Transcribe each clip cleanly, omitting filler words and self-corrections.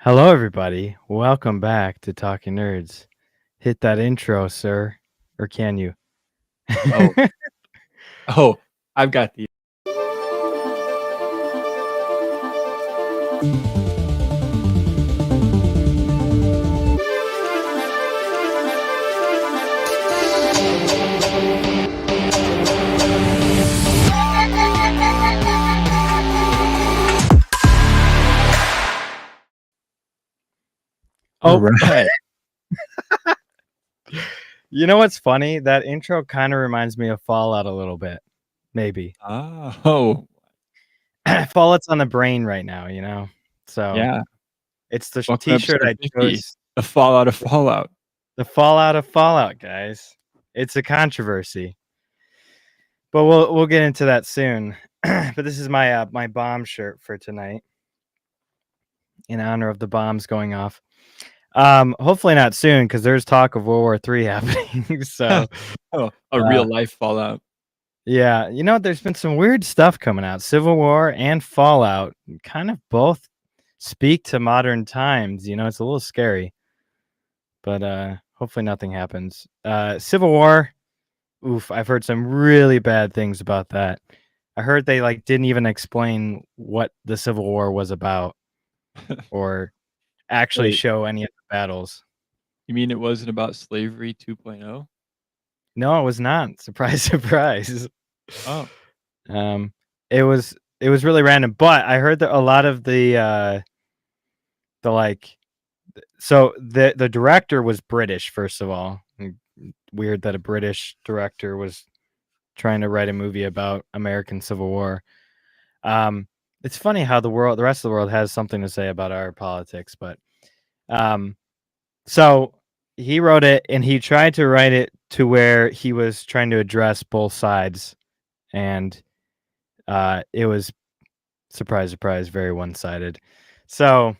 Hello, everybody. Welcome back to Talking Nerds. Hit that intro, sir. Or can you? Oh, oh, I've got the Oh, Alright. you know what's funny? That intro kind of reminds me of Fallout a little bit. Maybe. Oh, Fallout's on the brain right now. So yeah. it's the Welcome to t-shirt episode I 50, chose. the fallout of Fallout. The Fallout of Fallout, guys. It's a controversy. But we'll get into that soon. But this is my my bomb shirt for tonight in honor of the bombs going off. Hopefully not soon because there's talk of World War III happening. So, Oh, a uh, real life Fallout. yeah, there's been some weird stuff coming out. Civil War and Fallout kind of both speak to modern times. It's a little scary, but hopefully nothing happens. Civil War, oof, I've heard some really bad things about that. I heard they didn't even explain what the Civil War was about or actually Wait, show any of the battles. you mean it wasn't about slavery 2.0? No, it was not. Surprise, surprise. Oh, Um, it was really random, but I heard that a lot of the like so the director was British, first of all. Weird that a British director was trying to write a movie about American Civil War. Um, it's funny how the rest of the world has something to say about our politics, but um, so he wrote it and he tried to write it to where he was trying to address both sides, and it was surprise, surprise, very one-sided. So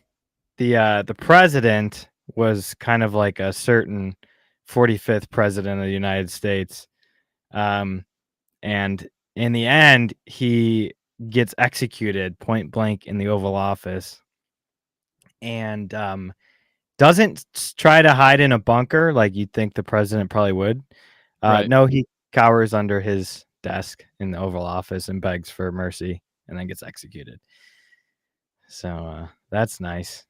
the president was kind of like a certain 45th president of the United States, um, and in the end, he gets executed point blank in the Oval Office, and doesn't try to hide in a bunker like you'd think the president probably would. right. No, he cowers under his desk in the Oval Office and begs for mercy, and then gets executed. So that's nice.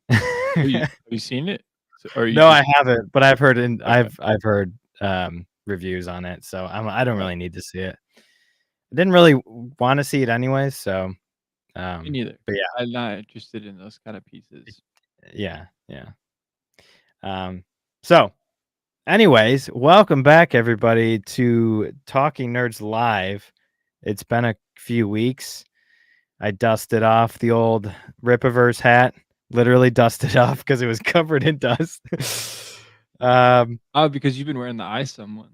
Have you seen it? Or are you No, I just haven't, but I've heard okay. I've heard reviews on it, so I don't really need to see it. I didn't really want to see it anyways, so Me neither. but I'm not interested in those kind of pieces. yeah. Um, so anyways, welcome back everybody to Talking Nerds Live. It's been a few weeks. I dusted off the old Ripiverse hat, literally dusted off because it was covered in dust. um, Oh, because you've been wearing the ISOM one.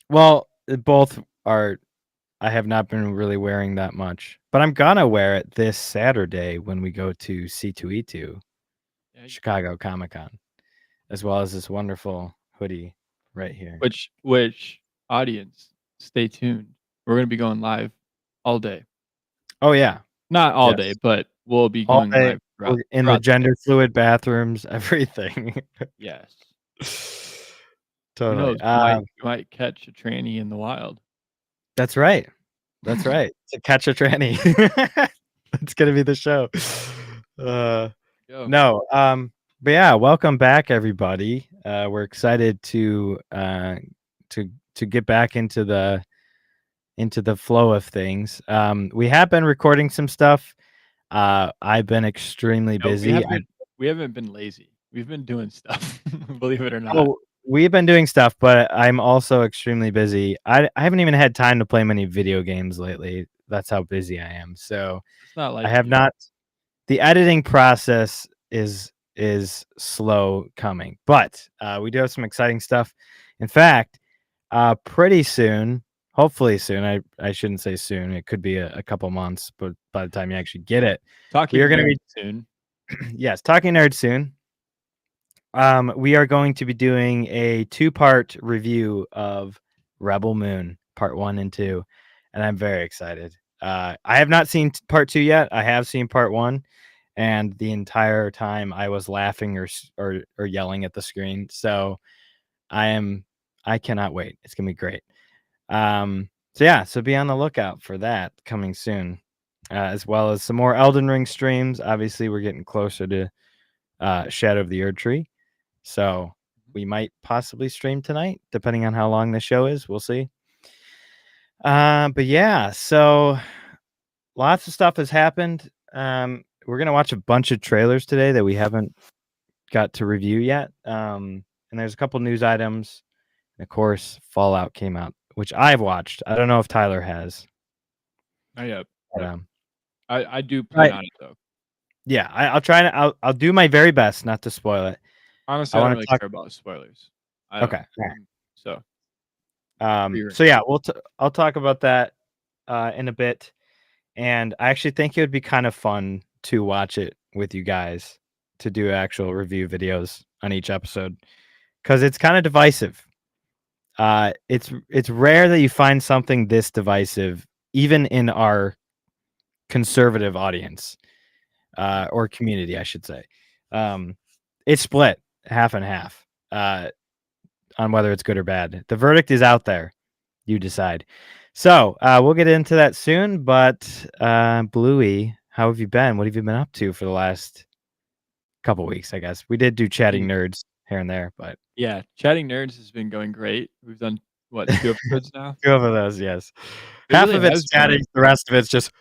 well, both are. I have not been really wearing that much, but I'm gonna wear it this Saturday when we go to C2E2 Yeah, Chicago Comic Con, as well as this wonderful hoodie right here. which audience, stay tuned. We're gonna be going live all day. Oh yeah, Not all day, yes, but we'll be all going day. live We're in the throughout the day. gender fluid bathrooms, everything. Yes. Who Totally. knows? We might catch a tranny in the wild. That's right. That's right. To catch a tranny. That's gonna be the show. Uh, Go. no, but yeah, welcome back, everybody. We're excited to get back into the flow of things. We have been recording some stuff. I've been extremely No, we busy. haven't been lazy. We've been doing stuff, believe it or not. We've been doing stuff, but I'm also extremely busy. I haven't even had time to play many video games lately. That's how busy I am. So It's not I like have you. not. The editing process is slow coming, but we do have some exciting stuff. In fact, pretty soon, hopefully soon. I shouldn't say soon. It could be a couple months, but by the time you actually get it, we Talking are going to nerd be soon. yes, talking nerd soon. We are going to be doing a 2-part review of Rebel Moon Part 1 and 2, and I'm very excited. I have not seen Part 2 yet. I have seen Part 1, and the entire time I was laughing or yelling at the screen. So I cannot wait. It's gonna be great. So yeah, so be on the lookout for that coming soon, as well as some more Elden Ring streams. Obviously, we're getting closer to Shadow of the Erd Tree, so we might possibly stream tonight, depending on how long the show is. We'll see. But yeah, so lots of stuff has happened. We're gonna watch a bunch of trailers today that we haven't got to review yet. And there's a couple news items. And of course, Fallout came out, which I've watched. I don't know if Tyler has. Not yet. But, But I do plan on it though. yeah, I'll try to. I'll do my very best not to spoil it. Honestly, I don't really care about spoilers. I don't. Okay. So So yeah, I'll talk about that in a bit, and I actually think it would be kind of fun to watch it with you guys, to do actual review videos on each episode, because it's kind of divisive. It's rare that you find something this divisive, even in our conservative audience, or community, I should say. It's split half and half on whether it's good or bad. The verdict is out there. You decide. So we'll get into that soon. But Bluey, how have you been? What have you been up to for the last couple weeks? I guess we did do chatting nerds here and there, but yeah, chatting nerds has been going great. We've done what, 2 episodes now? 2 of those, yes. It Half really of it's has chatting, been. the rest of it's just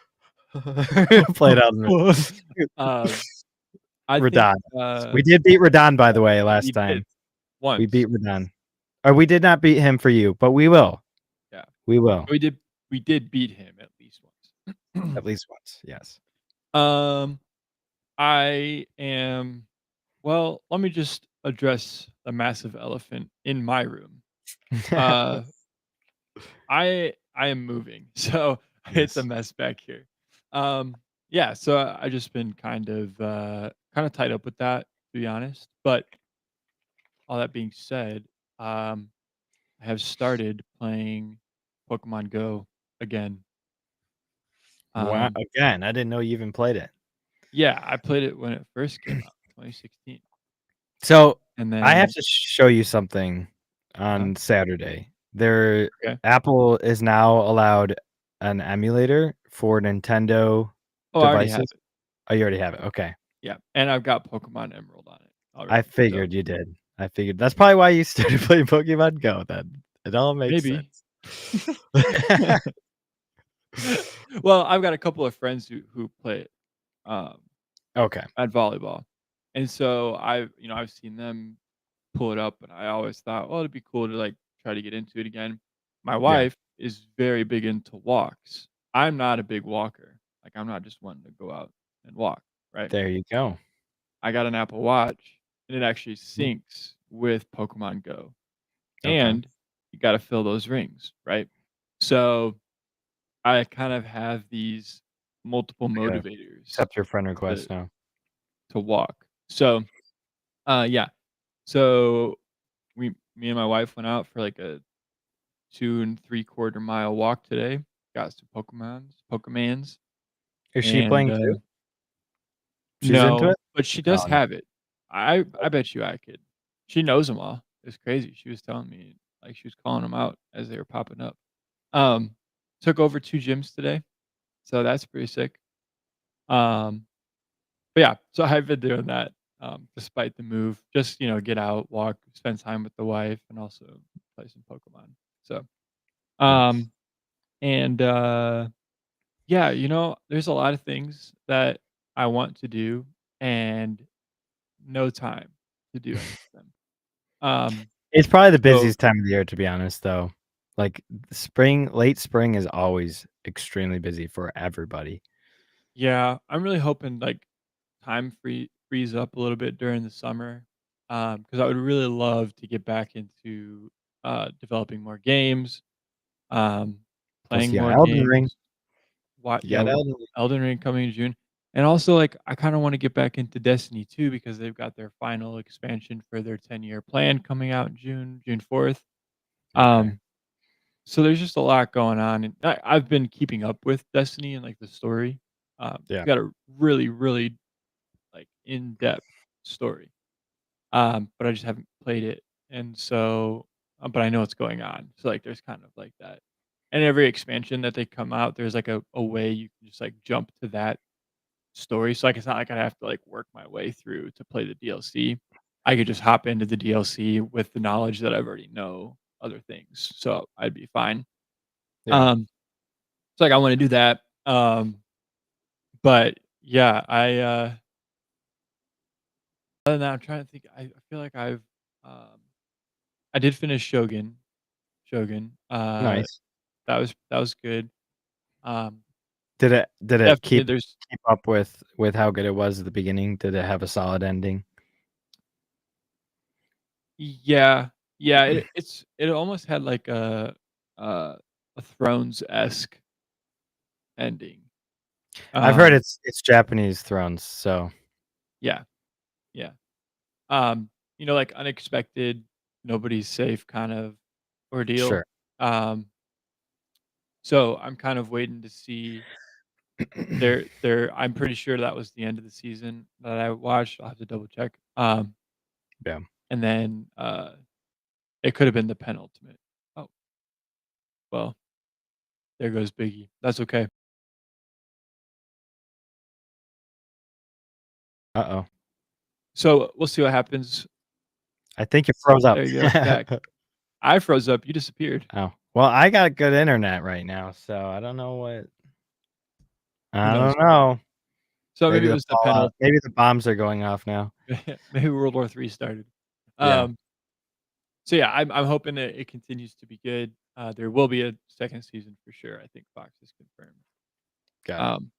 played out. I Radon. think, We did beat Radon, by the way, last we time. did. Once. We beat Radon. Or we did not beat him for you, but we will. Yeah. We will. We did beat him at least once. At least once, yes. I am well, let me just address the massive elephant in my room. I am moving, so it's a Yes. mess back here. Yeah, so I just been kind of tied up with that, to be honest. But all that being said, I have started playing Pokemon Go again. Wow, again, I didn't know you even played it. Yeah, I played it when it first came out, 2016. So And I have then to show you something on Saturday. Okay. Apple is now allowed an emulator for Nintendo Oh, I already have devices. it. Oh, you already have it. Okay. Yeah, and I've got Pokemon Emerald on it already. I figured you did. I figured that's probably why you started playing Pokemon Go then. It all makes Maybe. sense. Well, I've got a couple of friends who play it, Okay. at volleyball, and so I've seen them pull it up, and I always thought, "Oh, it'd be cool to, like, try to get into it again." My wife is very big into walks. I'm not a big walker. Like, I'm not just wanting to go out and walk, right? There you go. I got an Apple Watch, and it actually syncs with Pokemon Go, Okay. and you gotta fill those rings, right? So, I kind of have these multiple Okay. motivators Accept your friend request to now. to walk. So, yeah. So, me and my wife went out for, like, a 2 and 3/4 mile walk today, got some Pokemans, Is she and, playing too? She's into no, it? but she does Oh, have it. I bet you I could. She knows them all. It's crazy. She was telling me, like, she was calling them out as they were popping up. Um, Took over 2 gyms today, so that's pretty sick. Um, but yeah, so I've been doing that, despite the move. Just, get out, walk, spend time with the wife, and also play some Pokemon. So, nice. um, and, yeah, there's a lot of things that I want to do and no time to do any of them. It's probably the So busiest time of the year, to be honest, though. Like late spring is always extremely busy for everybody. yeah, I'm really hoping, like, time frees up a little bit during the summer, because I would really love to get back into, developing more games, um, Plus, playing you got more Elden Ring. games. What You yeah, got Elden Ring. Elden Ring coming in June, and also, like, I kinda wanna get back into Destiny too because they've got their final expansion for their 10-year plan coming out in June 4th. Okay. Um, so there's just a lot going on, and I've been keeping up with Destiny and, like, the story. Yeah. Got a really, really in-depth story. But I just haven't played it, and so but I know what's going on. So, like, there's kind of like that. And every expansion that they come out, there's, like, a way you can just, like, jump to that story. So, like, it's not like I have to, like, work my way through to play the DLC. I could just hop into the DLC with the knowledge that I've already know other things, so I'd be fine. Yeah. So, like, I wanna do that, but yeah, other than that, I'm trying to think. I feel like um I did finish Shogun. Nice. That was good. Um, Did it definitely keep there's up with how good it was at the beginning? Did it have a solid ending? yeah, yeah, it almost had like uh, a Thrones-esque ending. I've heard Um, it's Japanese Thrones, so yeah, yeah. Like unexpected, nobody's safe kind of ordeal. sure. Um, so I'm kind of waiting to see I'm pretty sure that was the end of the season that I watched. I'll have to double check. Yeah. And then, it could have been the penultimate. Oh, well, there goes Biggie. That's okay. Uh-oh. So, we'll see what happens. I think you froze up. There you go, back. I froze up, you disappeared. Oh. Well, I got good internet right now, so Who I knows? don't know. So, maybe it was the Maybe the bombs are going off now. maybe World War III started. Yeah, Um, so yeah, I'm hoping that it continues to be good. There will be a second season for sure. I think Fox has confirmed. got it. Um,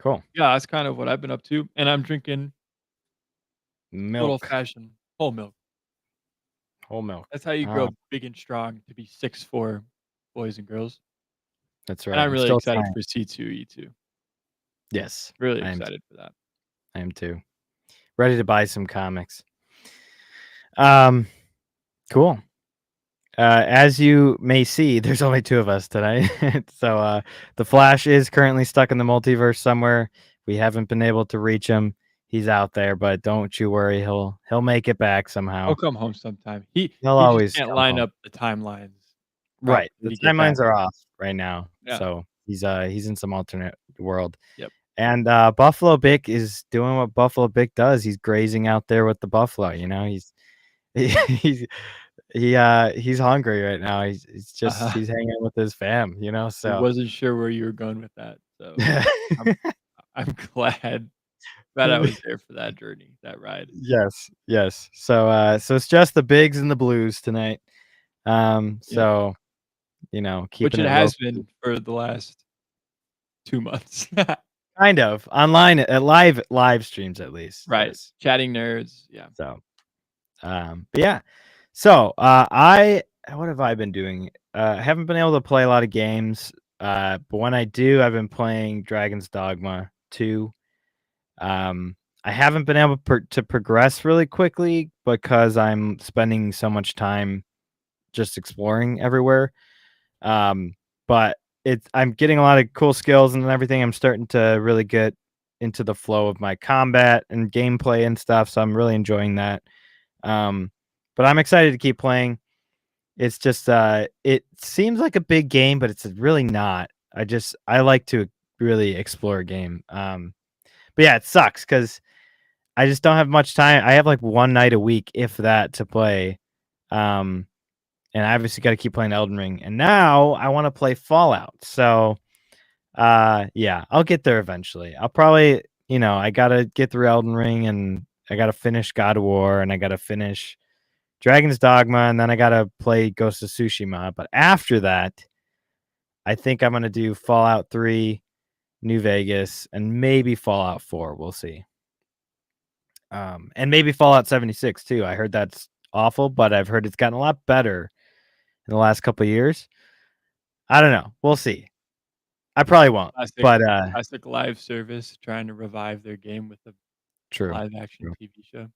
Cool. yeah, that's kind of what I've been up to, and I'm drinking good old Milk. fashioned whole milk. Whole milk. That's how you grow Oh, big and strong to be 6'4" boys and girls. that's And right. I'm I'm really still excited trying. for C2E2. Yes, Really I am excited for that. I am too. Ready to buy some comics. Um, cool. As you may see, there's only 2 of us tonight. So, the Flash is currently stuck in the multiverse somewhere. We haven't been able to reach him. He's out there, but don't you worry, he'll make it back somehow. He'll come home sometime. He He'll he just always can't come line home. up the timelines Right. properly The to get back. timelines are off right now. Yeah. So, he's in some alternate world. Yep. And, Buffalo Bick is doing what Buffalo Bick does. He's grazing out there with the buffalo, you know? He's he's hungry right now. Uh-huh. He's hanging out with his fam, you know, I so wasn't sure where you were going with that, so I'm I'm glad I was there for that journey, that ride. Yes, yes. So it's just the bigs and the blues tonight. Yep. So, Which keeping it it has local. been for the last 2 months. Kind of online at live streams at least. Right. Yes. Chatting nerds, yeah. So, but yeah. So, I what have I been doing? I haven't been able to play a lot of games. But when I do, I've been playing Dragon's Dogma 2. I haven't been able to progress really quickly because I'm spending so much time just exploring everywhere. But I'm getting a lot of cool skills and everything. I'm starting to really get into the flow of my combat and gameplay and stuff. So I'm really enjoying that. But I'm excited to keep playing. It's just it seems like a big game, but it's really not. I like to really explore a game. But yeah, it sucks because I just don't have much time. I have like one night a week, if that, to play. Um, and I obviously got to keep playing Elden Ring. And now I want to play Fallout. So, yeah, I'll get there eventually. I'll probably, I got to get through Elden Ring and I got to finish God of War and I got to finish Dragon's Dogma and then I got to play Ghost of Tsushima. But after that, I think I'm going to do Fallout 3, New Vegas, and maybe Fallout 4. We'll see. And maybe Fallout 76 too. I heard that's awful, but I've heard it's gotten a lot better in the last couple of years. I don't know. We'll see. I probably won't. Classic But classic live service trying to revive their game with a true. live action True. TV show.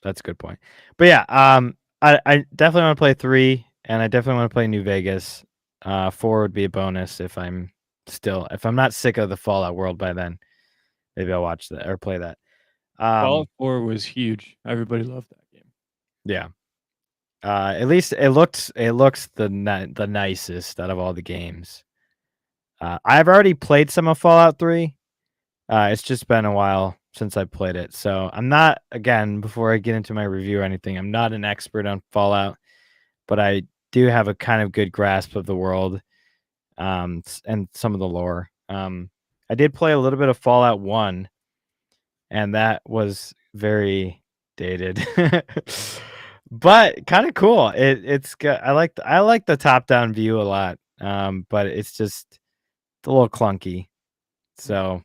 That's a good point. But yeah, I definitely want to play 3 and I definitely want to play New Vegas. 4 would be a bonus if I'm not sick of the Fallout world by then. Maybe I'll watch that or play that. Fallout 4 was huge. Everybody loved that game. Yeah. At least it looks the nicest out of all the games. I've already played some of Fallout 3. It's just been a while since I played it, so I'm not, again, before I get into my review or anything, I'm not an expert on Fallout, but I do have a kind of good grasp of the world, and some of the lore. I did play a little bit of Fallout 1, and that was very dated. But kind of cool. It's got, I like the top down view a lot. But it's just a little clunky. So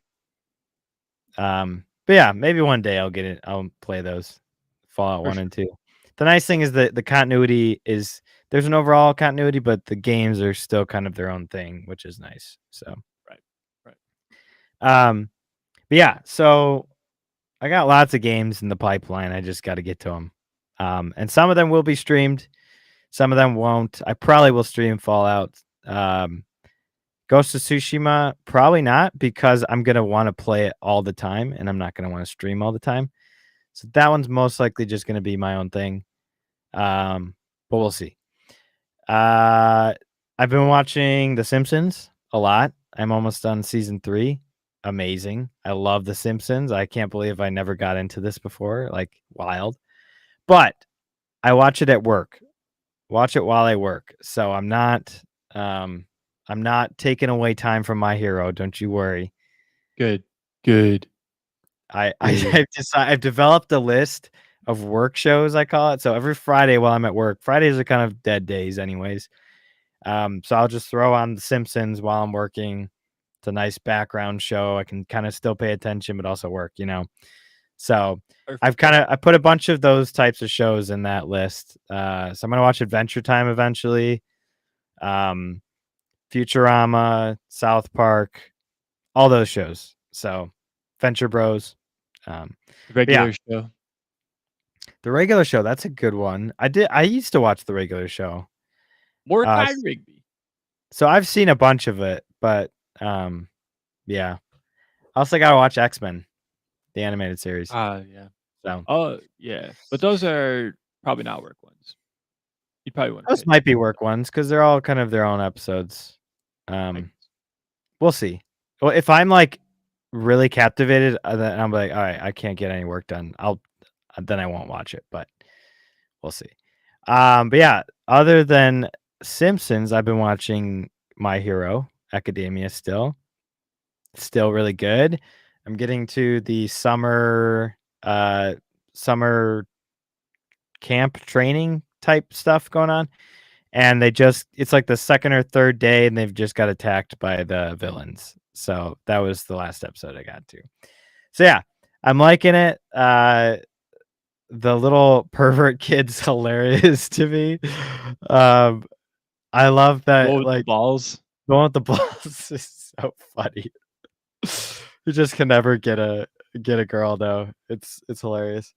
but yeah, maybe one day I'll get it. I'll play those Fallout For 1 sure. and 2. The nice thing is that the continuity is, there's an overall continuity, but the games are still kind of their own thing, which is nice. So Right. Right. but yeah, so I got lots of games in the pipeline. I just got to get to them. And some of them will be streamed, some of them won't. I probably will stream Fallout. Ghost of Tsushima, probably not, because I'm gonna want to play it all the time, and I'm not gonna want to stream all the time. So that one's most likely just gonna be my own thing. But we'll see. I've been watching The Simpsons a lot. I'm almost done season 3. Amazing. I love The Simpsons. I can't believe I never got into this before. Like, wild. But I watch it at work. Watch it while I work. So I'm not taking away time from My Hero. Don't you worry. Good. Good. I've developed a list of work shows, I call it. So every Friday while I'm at work, Fridays are kind of dead days anyways. So I'll just throw on The Simpsons while I'm working. It's a nice background show. I can kind of still pay attention, but also work, So Perfect. I put a bunch of those types of shows in that list. So I'm gonna watch Adventure Time eventually. Futurama, South Park, all those shows. So Venture Bros. Yeah, Regular show. the regular show, that's a good one. I used to watch the regular show. Uh, Mordecai Rigby. so I've seen a bunch of it, but yeah. I also gotta watch X-Men, the animated series. Yeah. So Oh, yeah. But those are probably not work ones. You probably wouldn't those pay might be attention. work ones because they're all kind of their own episodes. I We'll see. Well, if I'm like really captivated, then I'm like, all right, I can't get any work done. Then I won't watch it, but we'll see. But yeah, other than Simpsons, I've been watching My Hero Academia still really good. I'm getting to the summer camp training type stuff going on, and it's like the second or third day, and they've just got attacked by the villains. So that was the last episode I got to. So yeah, I'm liking it. The little pervert kid's hilarious to me. I love that, with the like, balls. the one with the balls is so funny. You just can never get a girl though. It's hilarious.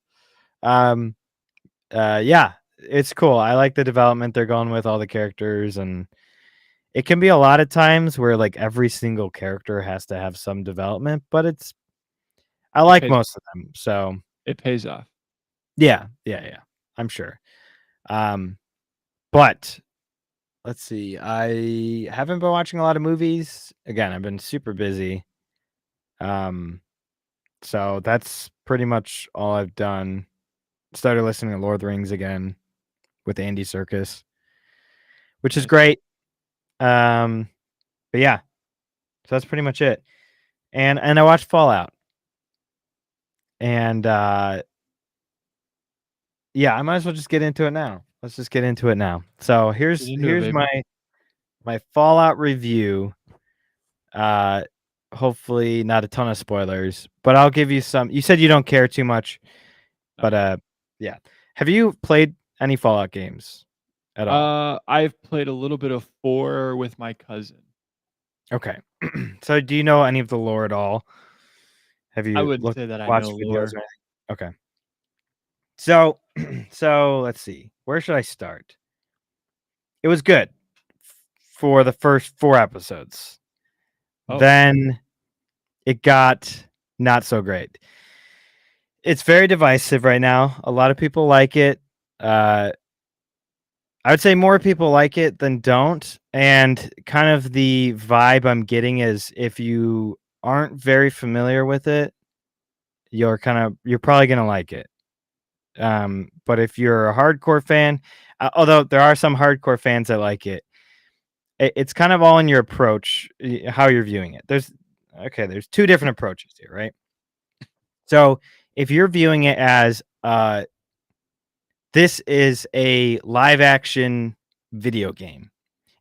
Yeah, it's cool. I like the development they're going with all the characters, and it can be a lot of times where like every single character has to have some development, but I It like pays most of them. So it pays off. yeah, I'm sure. But let's see. I haven't been watching a lot of movies. Again, I've been super busy. So that's pretty much all I've done. Started listening to Lord of the Rings again with Andy Serkis, which is Nice. great. But yeah, so that's pretty much it. And I watched Fallout. And yeah, I might as well just get into it now. Let's just get into it now. So Get into it, here's baby. my Fallout review. Hopefully not a ton of spoilers, but I'll give you some. You said you don't care too much, No. but yeah. Have you played any Fallout games at all? I've played a little bit of 4 with my cousin. Okay. So do you know any of the lore at all? Have I you wouldn't say that I know watched videos lore. or anything? Okay. So so let's see. Where should I start? It was good for the first 4 episodes. Oh, Then it got not so great. It's very divisive right now. A lot of people like it. I would say more people like it than don't. And kind of the vibe I'm getting is if you aren't very familiar with it, you're probably gonna like it. But if you're a hardcore fan, although there are some hardcore fans that like it, it's kind of all in your approach, how you're viewing it. There's two different approaches here, right? So if you're viewing it as this is a live action video game,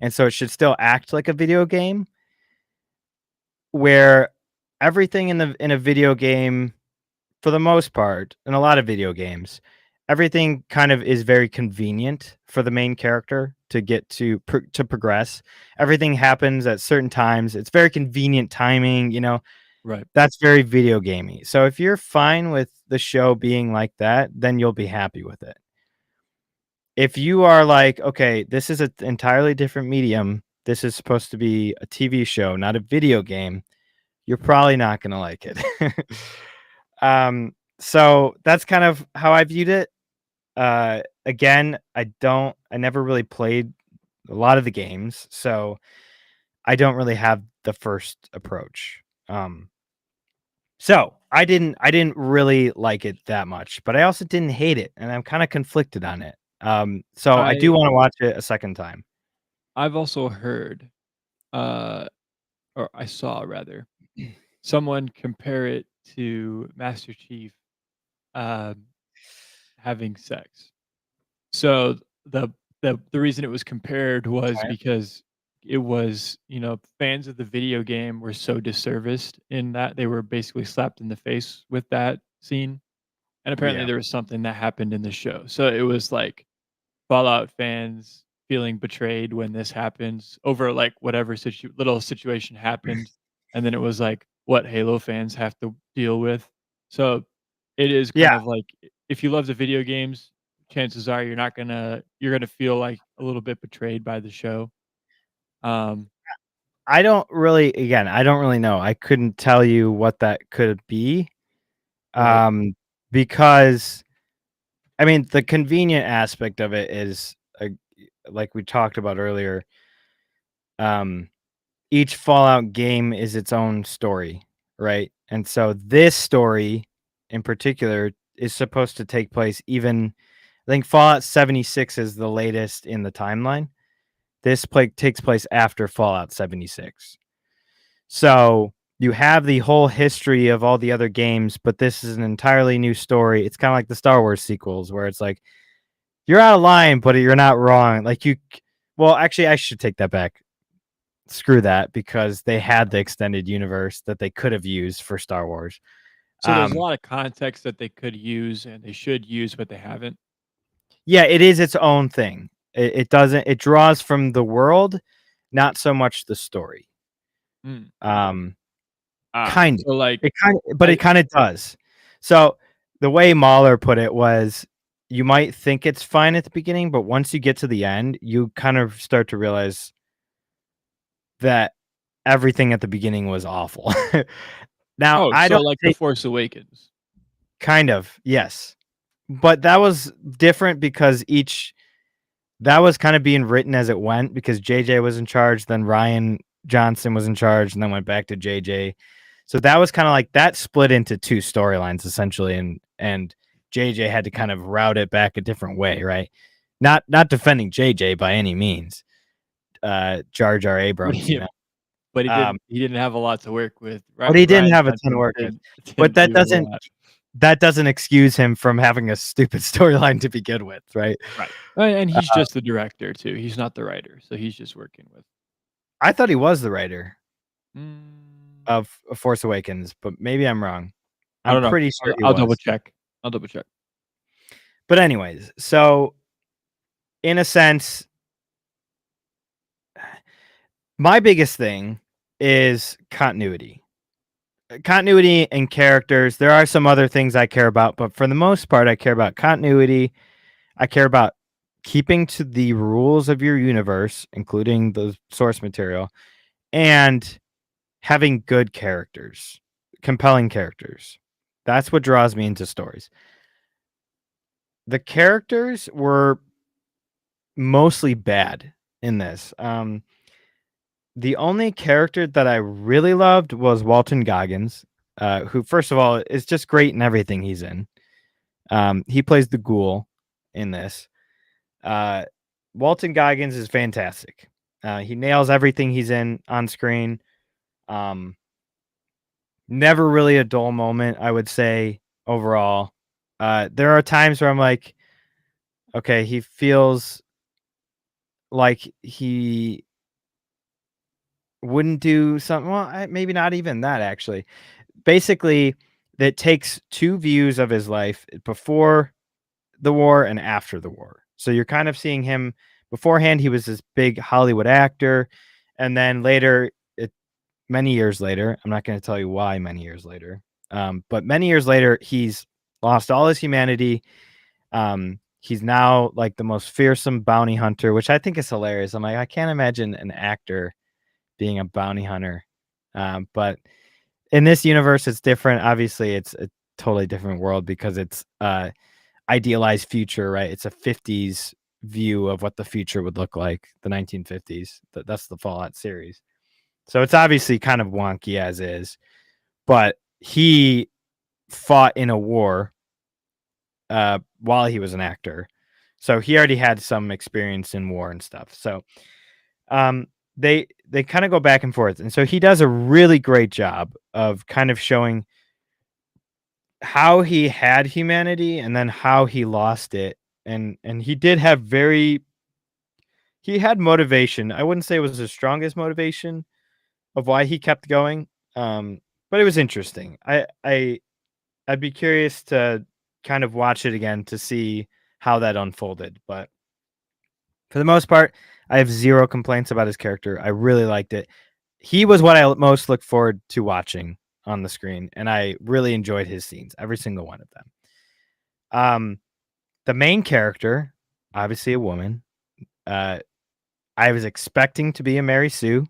and so it should still act like a video game, where everything in a video game, for the most part, in a lot of video games, everything kind of is very convenient for the main character to get to progress. Everything happens at certain times. It's very convenient timing, Right. that's very video gamey. So if you're fine with the show being like that, then you'll be happy with it. If you are like, okay, this is an entirely different medium. This is supposed to be a TV show, not a video game. You're probably not going to like it. So that's kind of how I viewed it. Again, I never really played a lot of the games, so I don't really have the first approach. So I didn't really like it that much, but I also didn't hate it, and I'm kind of conflicted on it. So I do I want to watch it a second time. I've also heard, uh, or I saw rather, someone compare it to Master Chief, um, having sex. So the reason it was compared was Okay. because it was, fans of the video game were so disserviced in that they were basically slapped in the face with that scene, and apparently Yeah. there was something that happened in the show. So it was like Fallout fans feeling betrayed when this happens over, like, whatever little situation happened, and then it was, like, what Halo fans have to deal with. So, it is kind Yeah. of like, if you love the video games, chances are you're gonna feel, like, a little bit betrayed by the show. Um, I don't really know. I couldn't tell you what that could be. right. Um, because I mean, the convenient aspect of it is, like we talked about earlier. Um, each Fallout game is its own story, right? And so this story, in particular, is supposed to take place even. I think Fallout 76 is the latest in the timeline. This takes place after Fallout 76. So you have the whole history of all the other games, but this is an entirely new story. It's kind of like the Star Wars sequels, where it's like you're out of line, but you're not wrong. Well, actually, I should take that back. Screw that, because they had the extended universe that they could have used for Star Wars. So there's a lot of context that they could use and they should use, but they haven't. Yeah, it is its own thing. It doesn't. It draws from the world, not so much the story. Mm. Um, Ah, kind of. so, like, It I kind of does. So the way Mahler put it was, you might think it's fine at the beginning, but once you get to the end, you kind of start to realize that everything at the beginning was awful. Now, oh, I so don't like The think Force Awakens. kind of, yes. But that was different because that was kind of being written as it went, because JJ was in charge, then Ryan Johnson was in charge, and then went back to JJ. So that was kind of like that split into two storylines essentially, and JJ had to kind of route it back a different way, right? Not defending JJ by any means. Jar Jar But Abrams, he but he Um, didn't have a lot to work with. but he didn't Ryan have a ton to Johnson work with. But didn't do a lot. that doesn't excuse him from having a stupid storyline to begin with, right? Right. And he's just the director too. He's not the writer, so he's just working with. I thought he was the writer Mm, of Force Awakens, but maybe I'm wrong. I I'm don't know. pretty sure he I'll double was. check. I'll double check. But anyways, so in a sense, my biggest thing is continuity. Continuity and characters. There are some other things I care about, but for the most part, I care about continuity. I care about keeping to the rules of your universe, including the source material, and having good characters, compelling characters. That's what draws me into stories. The characters were mostly bad in this. The only character that I really loved was Walton Goggins, who, first of all, is just great in everything he's in. He plays the ghoul in this. Walton Goggins is fantastic. He nails everything he's in on screen. Never really a dull moment, I would say, overall. There are times where I'm like, okay, he feels like he wouldn't do something. Well, maybe not even that, actually. Basically, that takes two views of his life before the war and after the war. So you're kind of seeing him beforehand. He was this big Hollywood actor. And then later, many years later, I'm not going to tell you why many years later, but many years later, he's lost all his humanity. He's now like the most fearsome bounty hunter, which I think is hilarious. I'm like, I can't imagine an actor being a bounty hunter. But in this universe, it's different. Obviously, it's a totally different world because it's idealized future, right? It's a 50s view of what the future would look like, the 1950s. That's the Fallout series. So it's obviously kind of wonky as is, but he fought in a war while he was an actor. So he already had some experience in war and stuff. So they kind of go back and forth. And so he does a really great job of kind of showing how he had humanity and then how he lost it. And he did have he had motivation. I wouldn't say it was the strongest motivation of why he kept going. But it was interesting. I'd be curious to kind of watch it again to see how that unfolded. But for the most part, I have zero complaints about his character. I really liked it. He was what I most looked forward to watching on the screen, and I really enjoyed his scenes, every single one of them. The main character, obviously a woman. I was expecting to be a Mary Sue.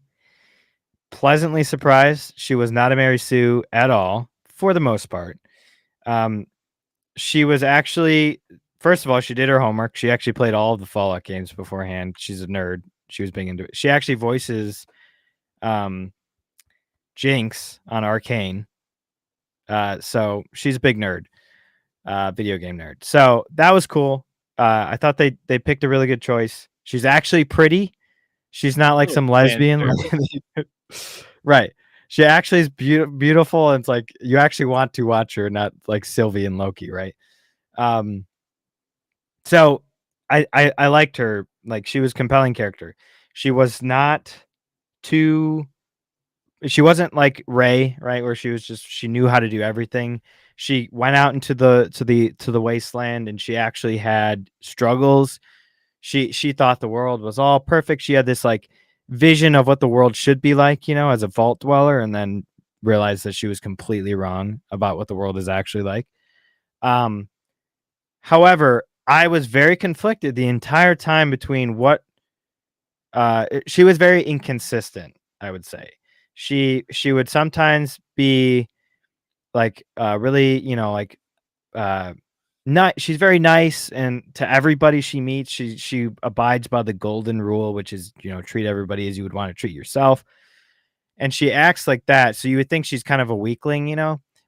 Pleasantly surprised, she was not a Mary Sue at all, for the most part. She was actually, first of all, she did her homework. She actually played all of the Fallout games beforehand. She's a nerd. She was big into it. She actually voices Jinx on Arcane. So she's a big nerd, video game nerd. So that was cool. I thought they picked a really good choice. She's actually pretty. She's not like some lesbian. Right. She actually is beautiful, and it's like you actually want to watch her, not like Sylvie and Loki, right? So I liked her. Like, she was a compelling character. She was not too. She wasn't like Ray, right? Where she knew how to do everything. She went out into the wasteland, and she actually had struggles. She thought the world was all perfect. She had this like vision of what the world should be like, as a vault dweller, and then realized that she was completely wrong about what the world is actually like. However, I was very conflicted the entire time between what she was very inconsistent, I would say. She would sometimes be like really, like not she's very nice, and to everybody she meets, she abides by the golden rule, which is, treat everybody as you would want to treat yourself. And she acts like that, so you would think she's kind of a weakling,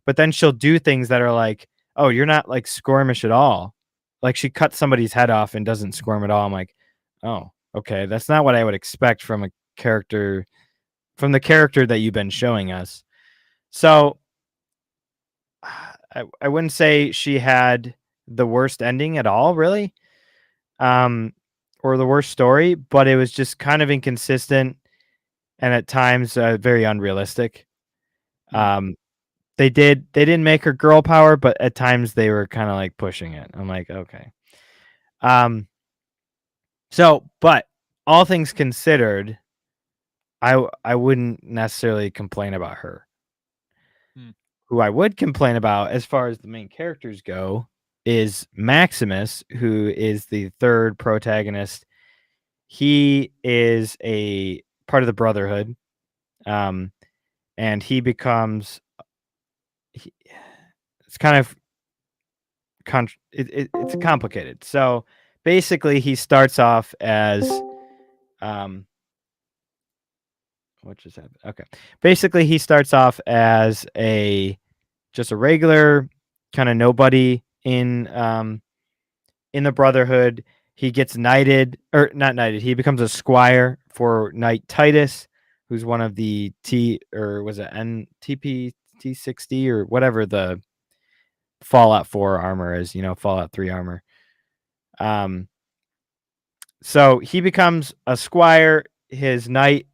but then she'll do things that are like, oh, you're not like squirmish at all. Like, she cuts somebody's head off and doesn't squirm at all. I'm like, oh, okay, that's not what I would expect from a character, from the character that you've been showing us. So I wouldn't say she had the worst ending at all, really, or the worst story, but it was just kind of inconsistent and at times very unrealistic. They didn't make her girl power, but at times they were kind of like pushing it. I'm like, okay. So, but all things considered, I wouldn't necessarily complain about her. Who I would complain about, as far as the main characters go, is Maximus, who is the third protagonist. He is a part of the Brotherhood, and he becomes. it's kind of it's complicated. So basically, he starts off as what just happened? Okay, basically he starts off as just a regular kind of nobody in the Brotherhood. He gets knighted, or not knighted. He becomes a squire for Knight Titus, who's one of the NTP T60 or whatever the Fallout 4 armor is, Fallout 3 armor. So he becomes a squire. His knight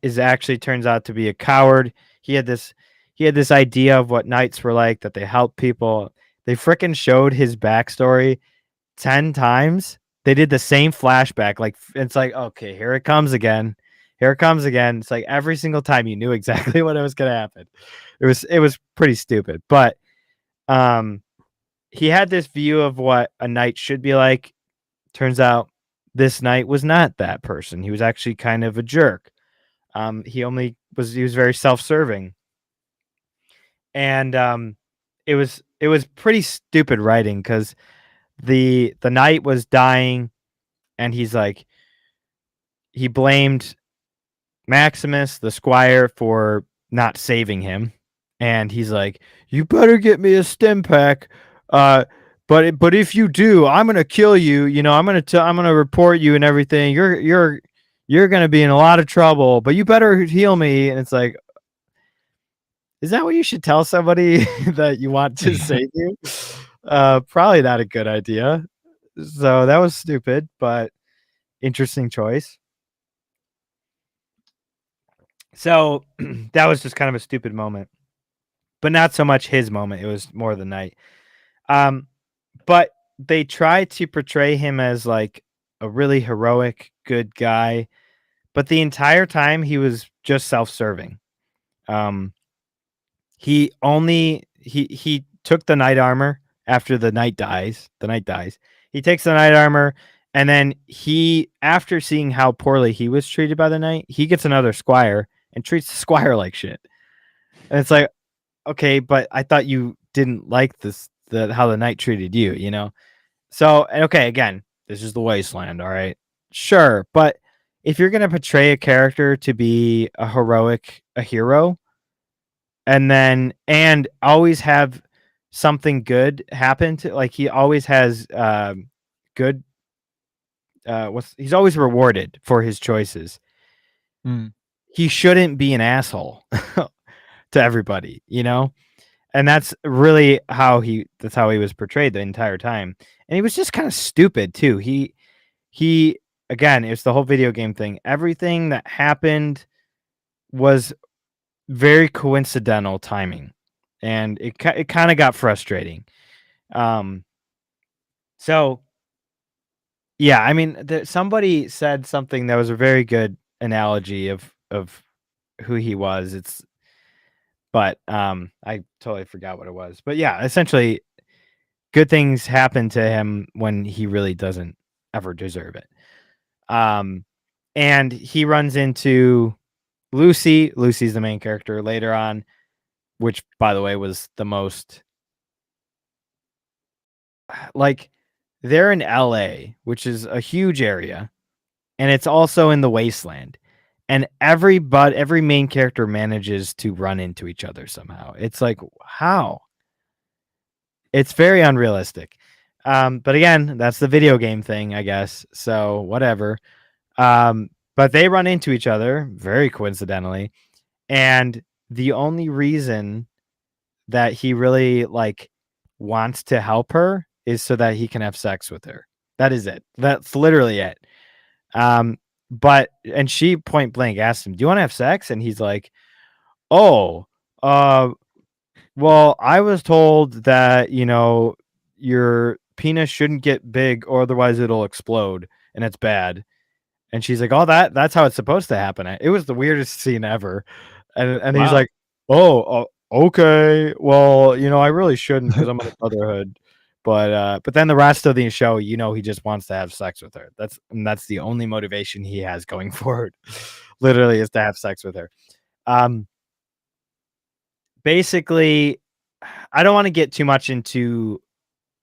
turns out to be a coward. He had this idea of what knights were like, that they help people. They freaking showed his backstory 10 times. They did the same flashback. Like, it's like, okay, here it comes again. Here it comes again. It's like every single time you knew exactly what was going to happen. It was pretty stupid. But he had this view of what a knight should be like. Turns out this knight was not that person. He was actually kind of a jerk. He was very self-serving. And it was pretty stupid writing, because the knight was dying, and he's like, he blamed Maximus, the squire, for not saving him, and he's like, "You better get me a stim pack, but if you do, I'm gonna kill you. I'm gonna report you and everything. You're gonna be in a lot of trouble, but you better heal me." And it's like, is that what you should tell somebody that you want to save you? Probably not a good idea. So that was stupid, but interesting choice. So that was just kind of a stupid moment, but not so much his moment. It was more the knight. But they try to portray him as like a really heroic, good guy, but the entire time he was just self-serving. He took the knight armor after the knight dies. He takes the knight armor, and then after seeing how poorly he was treated by the knight, he gets another squire and treats the squire like shit. And it's like, okay, but I thought you didn't like how the knight treated you, So, okay, again, this is the Wasteland, all right? Sure, but if you're going to portray a character to be a hero, and always have something good happen to, like, he always has good he's always rewarded for his choices. He shouldn't be an asshole to everybody, and that's really how he was portrayed the entire time. And he was just kind of stupid too. He again, it's the whole video game thing. Everything that happened was very coincidental timing, and it kind of got frustrating. So yeah, I mean, somebody said something that was a very good analogy of who he was. But I totally forgot what it was. But yeah, essentially, good things happen to him when he really doesn't ever deserve it. And he runs into Lucy. Lucy's the main character later on, which, by the way, was the most, like, they're in LA, which is a huge area, and it's also in the Wasteland. And every main character manages to run into each other somehow. It's like, how? It's very unrealistic. But again, that's the video game thing, I guess. So whatever. But they run into each other very coincidentally. And the only reason that he really wants to help her is so that he can have sex with her. That is it. That's literally it. And she point blank asked him, "Do you want to have sex?" And he's like, "Oh, well, I was told that, your penis shouldn't get big or otherwise it'll explode and it's bad." And she's like, "Oh, that's how it's supposed to happen." It was the weirdest scene ever. And he's Wow. like, "Oh, okay. Well, I really shouldn't because I'm in the Brotherhood." But then the rest of the show, he just wants to have sex with her. That's the only motivation he has going forward. Literally is to have sex with her. Basically, I don't want to get too much into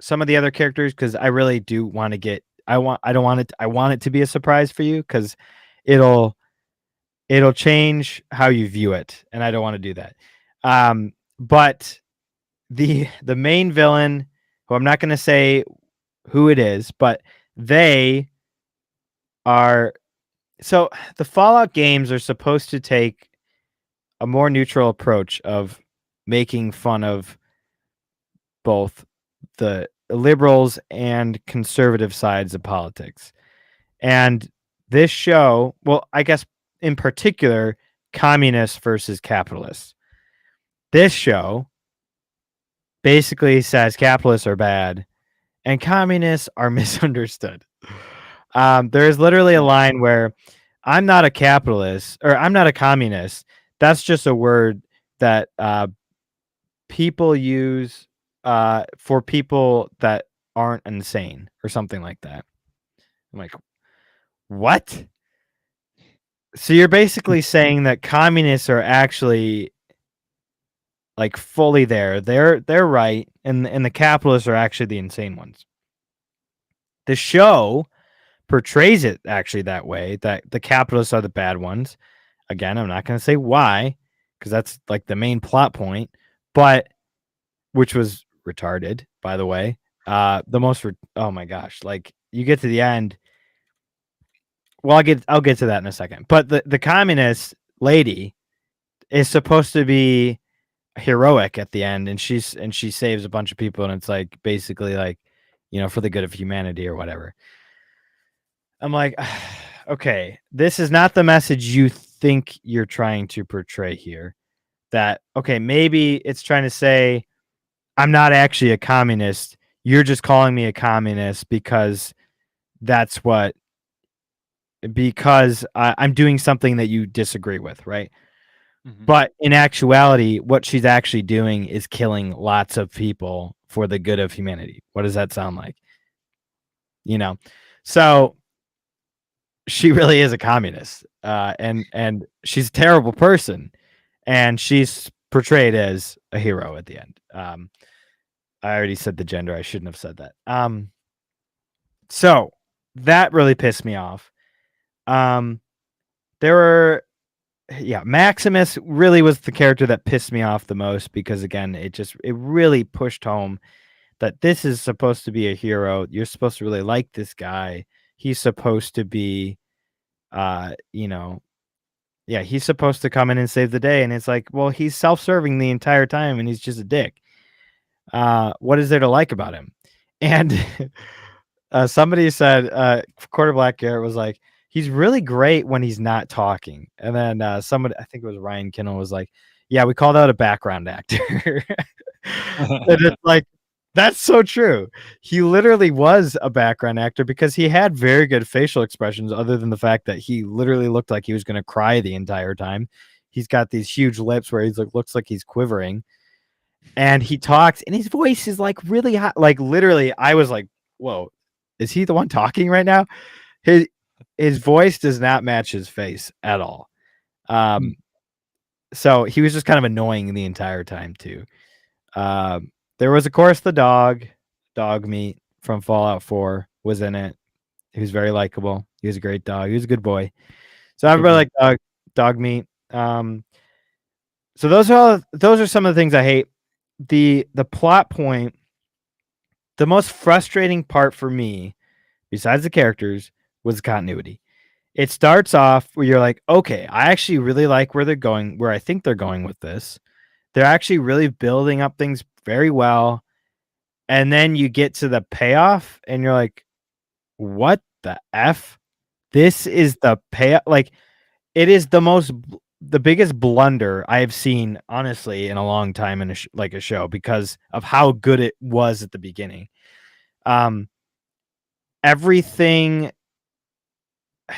some of the other characters because I really do want to get. I want it to be a surprise for you because it'll change how you view it, and I don't want to do that. But the main villain, who I'm not going to say who it is, but they are. So the Fallout games are supposed to take a more neutral approach of making fun of both the liberals and conservative sides of politics. And this show, well, I guess in particular, communists versus capitalists. This show basically says capitalists are bad and communists are misunderstood. There is literally a line where I'm not a capitalist or I'm not a communist. That's just a word that people use for people that aren't insane or something like that. I'm like, what? So you're basically saying that communists are actually like fully there. They're right, and the capitalists are actually the insane ones. The show portrays it actually that way, that the capitalists are the bad ones. Again, I'm not going to say why, because that's like the main plot point, but which was retarded, by the way. Oh my gosh, like you get to the end. Well, I'll get to that in a second. But the communist lady is supposed to be heroic at the end, and she saves a bunch of people, and it's like basically like, for the good of humanity or whatever. I'm like, okay, this is not the message you think you're trying to portray here. That, okay, maybe it's trying to say, I'm not actually a communist. You're just calling me a communist because I'm doing something that you disagree with, right? Mm-hmm. But in actuality, what she's actually doing is killing lots of people for the good of humanity. What does that sound like? So she really is a communist, and she's a terrible person, and she's portrayed as a hero at the end. I already said the gender. I shouldn't have said that. So that really pissed me off. Maximus really was the character that pissed me off the most because, again, it really pushed home that this is supposed to be a hero. You're supposed to really like this guy. He's supposed to be, he's supposed to come in and save the day. And it's like, well, he's self-serving the entire time and he's just a dick. What is there to like about him? And somebody said, Quarter Black Garrett was like, he's really great when he's not talking. And then somebody, I think it was Ryan Kinnell, was like, yeah, we called out a background actor. And it's like, that's so true. He literally was a background actor because he had very good facial expressions, other than the fact that he literally looked like he was going to cry the entire time. He's got these huge lips where he's like, looks like he's quivering. And he talks, and his voice is like really hot. Like literally, I was like, whoa, is he the one talking right now? His voice does not match his face at all. So he was just kind of annoying the entire time too. There was, of course, the dog meat from Fallout 4 was in it. He was very likable. He was a great dog. He was a good boy. So everybody like dog meat. So those are some of the things I hate. The plot point, the most frustrating part for me, besides the characters, was continuity. It starts off where you're like, okay, I actually really like where I think they're going with this. They're actually really building up things very well. And then you get to the payoff and you're like, what the F? This is the payoff. Like, it is the biggest blunder I've seen, honestly, in a long time in a show because of how good it was at the beginning. Everything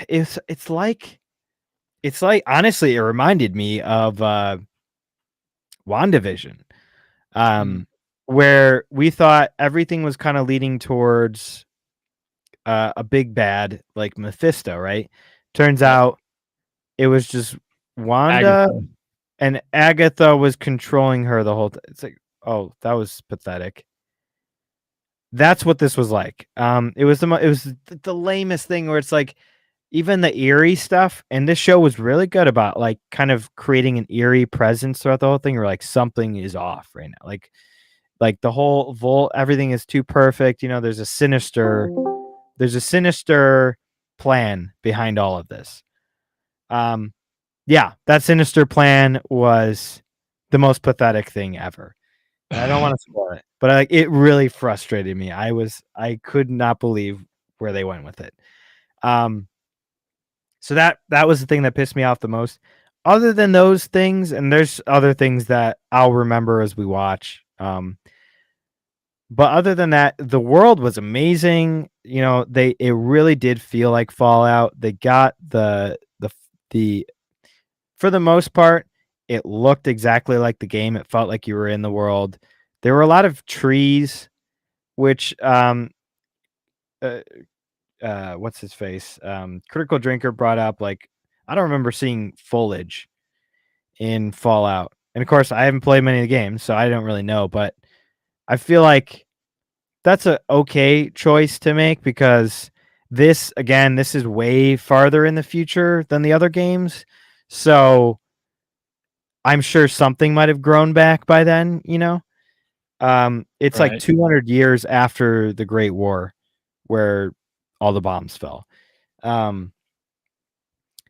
it's like honestly, it reminded me of WandaVision, where we thought everything was kind of leading towards a big bad like Mephisto, right? Turns out it was just Wanda, and Agatha was controlling her the whole time. It's like, oh, that was pathetic. That's what this was like. It was the lamest thing where it's like even the eerie stuff, and this show was really good about like kind of creating an eerie presence throughout the whole thing, or like something is off right now. Like the whole Volt, everything is too perfect. You know, there's a sinister plan behind all of this. Yeah, that sinister plan was the most pathetic thing ever. I don't want to spoil it, but like it really frustrated me. I could not believe where they went with it. So that was the thing that pissed me off the most. Other than those things, and there's other things that I'll remember as we watch. But other than that, the world was amazing. You know, it really did feel like Fallout. They got the for the most part, it looked exactly like the game. It felt like you were in the world. There were a lot of trees, which what's his face? Critical Drinker brought up like I don't remember seeing foliage in Fallout. And of course, I haven't played many of the games, so I don't really know, but I feel like that's a okay choice to make because this is way farther in the future than the other games. So I'm sure something might have grown back by then, you know? It's like Right. 200 years after the Great War where all the bombs fell.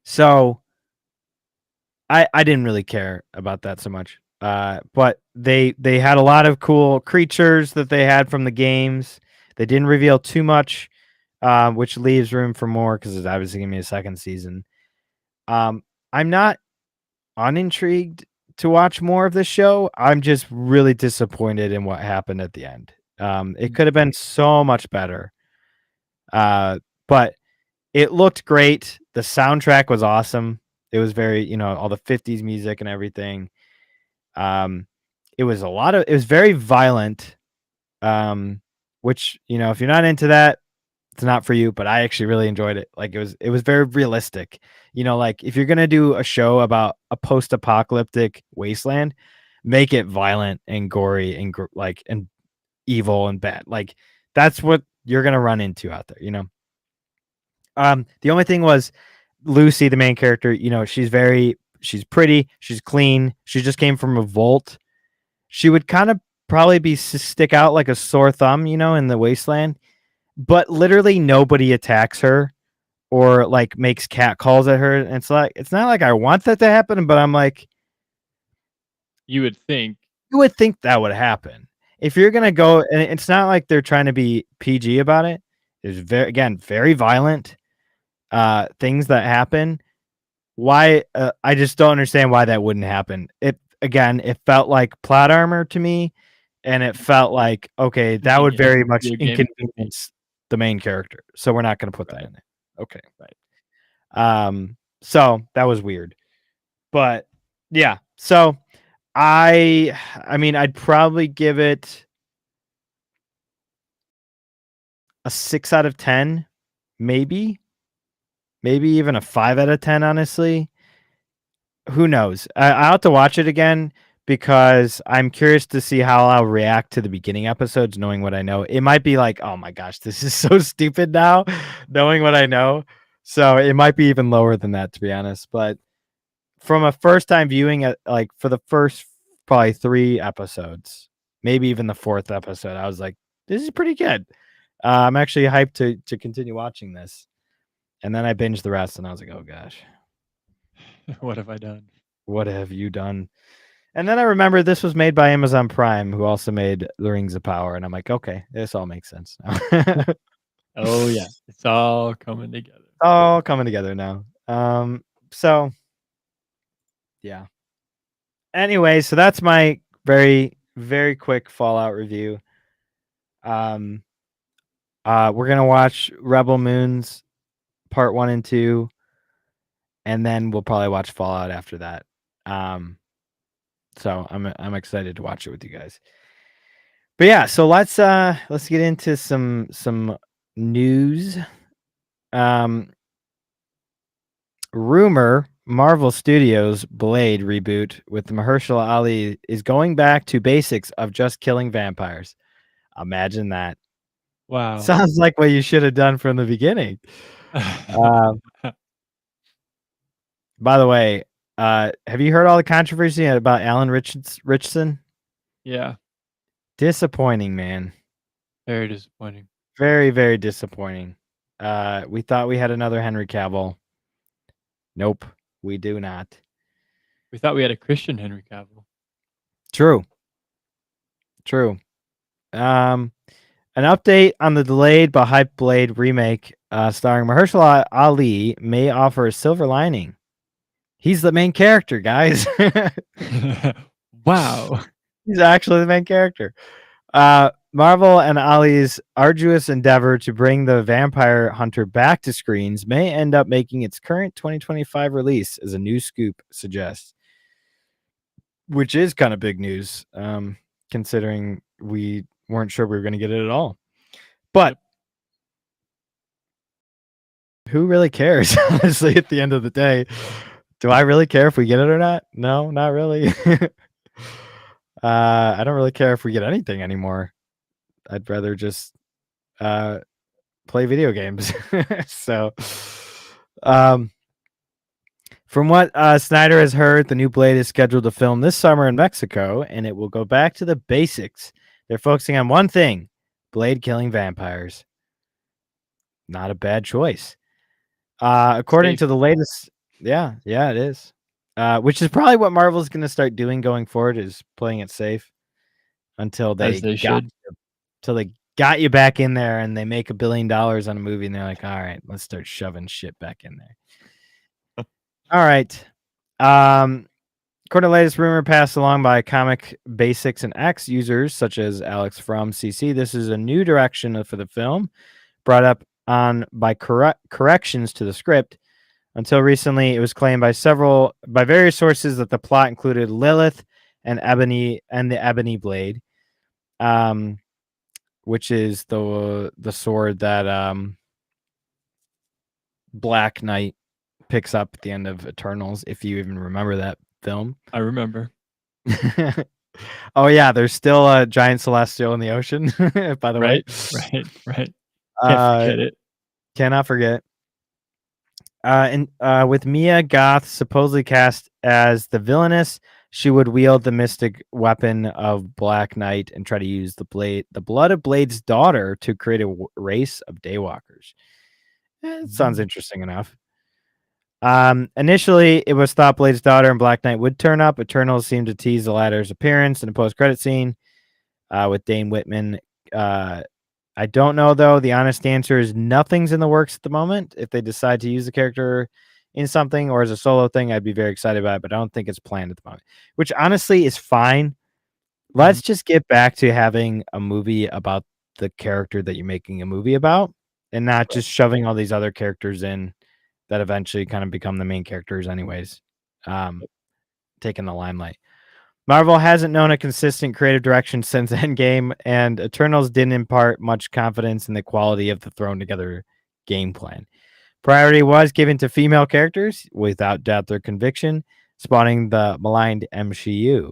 So I didn't really care about that so much. But they had a lot of cool creatures that they had from the games. They didn't reveal too much, which leaves room for more because it's obviously gonna be a second season. I'm not unintrigued to watch more of this show. I'm just really disappointed in what happened at the end. It could have been so much better. But it looked great. The soundtrack was awesome. It was very, you know, all the 50s music and everything. It was very violent. Which, you know, if you're not into that, it's not for you, but I actually really enjoyed it. Like it was very realistic. You know, like if you're going to do a show about a post-apocalyptic wasteland, make it violent and gory and and evil and bad. Like that's what you're going to run into out there, you know. The only thing was Lucy, the main character, you know, she's pretty, she's clean. She just came from a vault. She would kind of probably stick out like a sore thumb, you know, in the wasteland, but literally nobody attacks her or like makes cat calls at her. And it's not like I want that to happen, but I'm like, You would think. you would think that would happen. If you're gonna go, and it's not like they're trying to be PG about it. It's very violent things that happen. Why I just don't understand why that wouldn't happen. It felt like plot armor to me, and it felt like okay, that would very much Video game. inconvenience the main character. So we're not going to put that Right. in there. Okay. Right. So that was weird. But yeah, so I mean I'd probably give it a 6 out of 10, maybe even a 5 out of 10, honestly. Who knows? I'll have to watch it again because I'm curious to see how I'll react to the beginning episodes, knowing what I know. It might be like, oh my gosh, this is so stupid now, knowing what I know. So it might be even lower than that, to be honest. But from a first time viewing, like for the first probably 3 episodes, maybe even the 4th episode, I was like, this is pretty good. I'm actually hyped to continue watching this. And then I binged the rest, and I was like, oh gosh. What have I done? What have you done? And then I remember this was made by Amazon Prime, who also made The Rings of Power, and I'm like, okay, this all makes sense now. Oh yeah, it's all coming together. All coming together now. So yeah. Anyway, so that's my very, very quick Fallout review. We're gonna watch Rebel Moons Part 1 and 2, and then we'll probably watch Fallout after that. So I'm excited to watch it with you guys. But yeah, so let's get into some news. Rumor Marvel Studios' Blade reboot with Mahershala Ali is going back to basics of just killing vampires. Imagine that. Wow. Sounds like what you should have done from the beginning. Um, by the way, have you heard all the controversy about Alan Richardson? Yeah, Disappointing, man. very disappointing. Very, very disappointing. We thought we had another Henry Cavill. Nope, we do not. We thought we had a Christian Henry Cavill. True. An update on the delayed but hyped Blade remake starring Mahershala Ali may offer a silver lining. He's the main character, guys. Wow. He's actually the main character. Marvel and Ali's arduous endeavor to bring the vampire hunter back to screens may end up making its current 2025 release, as a new scoop suggests. Which is kind of big news, considering we weren't sure we were going to get it at all. But who really cares, honestly, at the end of the day? Do I really care if we get it or not? No, not really. I don't really care if we get anything anymore. I'd rather just play video games. So, from what Snyder has heard, the new Blade is scheduled to film this summer in Mexico, and it will go back to the basics. They're focusing on one thing: Blade killing vampires. Not a bad choice. According to the latest, yeah, it is. Which is probably what Marvel's going to start doing going forward, is playing it safe until As they should. Till they got you back in there and they make $1 billion on a movie and they're like, all right, let's start shoving shit back in there. All right. According to the latest rumor passed along by Comic Basics and X users such as Alex from CC, this is a new direction for the film, brought up on by corrections to the script. Until recently, it was claimed by various sources that the plot included Lilith and the Ebony Blade, which is the sword that Black Knight picks up at the end of Eternals, if you even remember that film. I remember. Oh yeah, there's still a giant celestial in the ocean, by the way. Right. Can't forget it. Cannot forget. And with Mia Goth supposedly cast as the villainess, she would wield the mystic weapon of Black Knight and try to use the blood of Blade's daughter to create a race of Daywalkers. It sounds interesting enough. Initially, it was thought Blade's daughter and Black Knight would turn up. Eternals seemed to tease the latter's appearance in a post-credit scene with Dane Whitman. I don't know, though. The honest answer is nothing's in the works at the moment. If they decide to use the character in something or as a solo thing, I'd be very excited about it, but I don't think it's planned at the moment, which honestly is fine. Let's just get back to having a movie about the character that you're making a movie about and not just shoving all these other characters in that eventually kind of become the main characters anyways, taking the limelight. Marvel hasn't known a consistent creative direction since Endgame, and Eternals didn't impart much confidence in the quality of the thrown together game plan. Priority was given to female characters, without doubt their conviction, spawning the maligned MCU.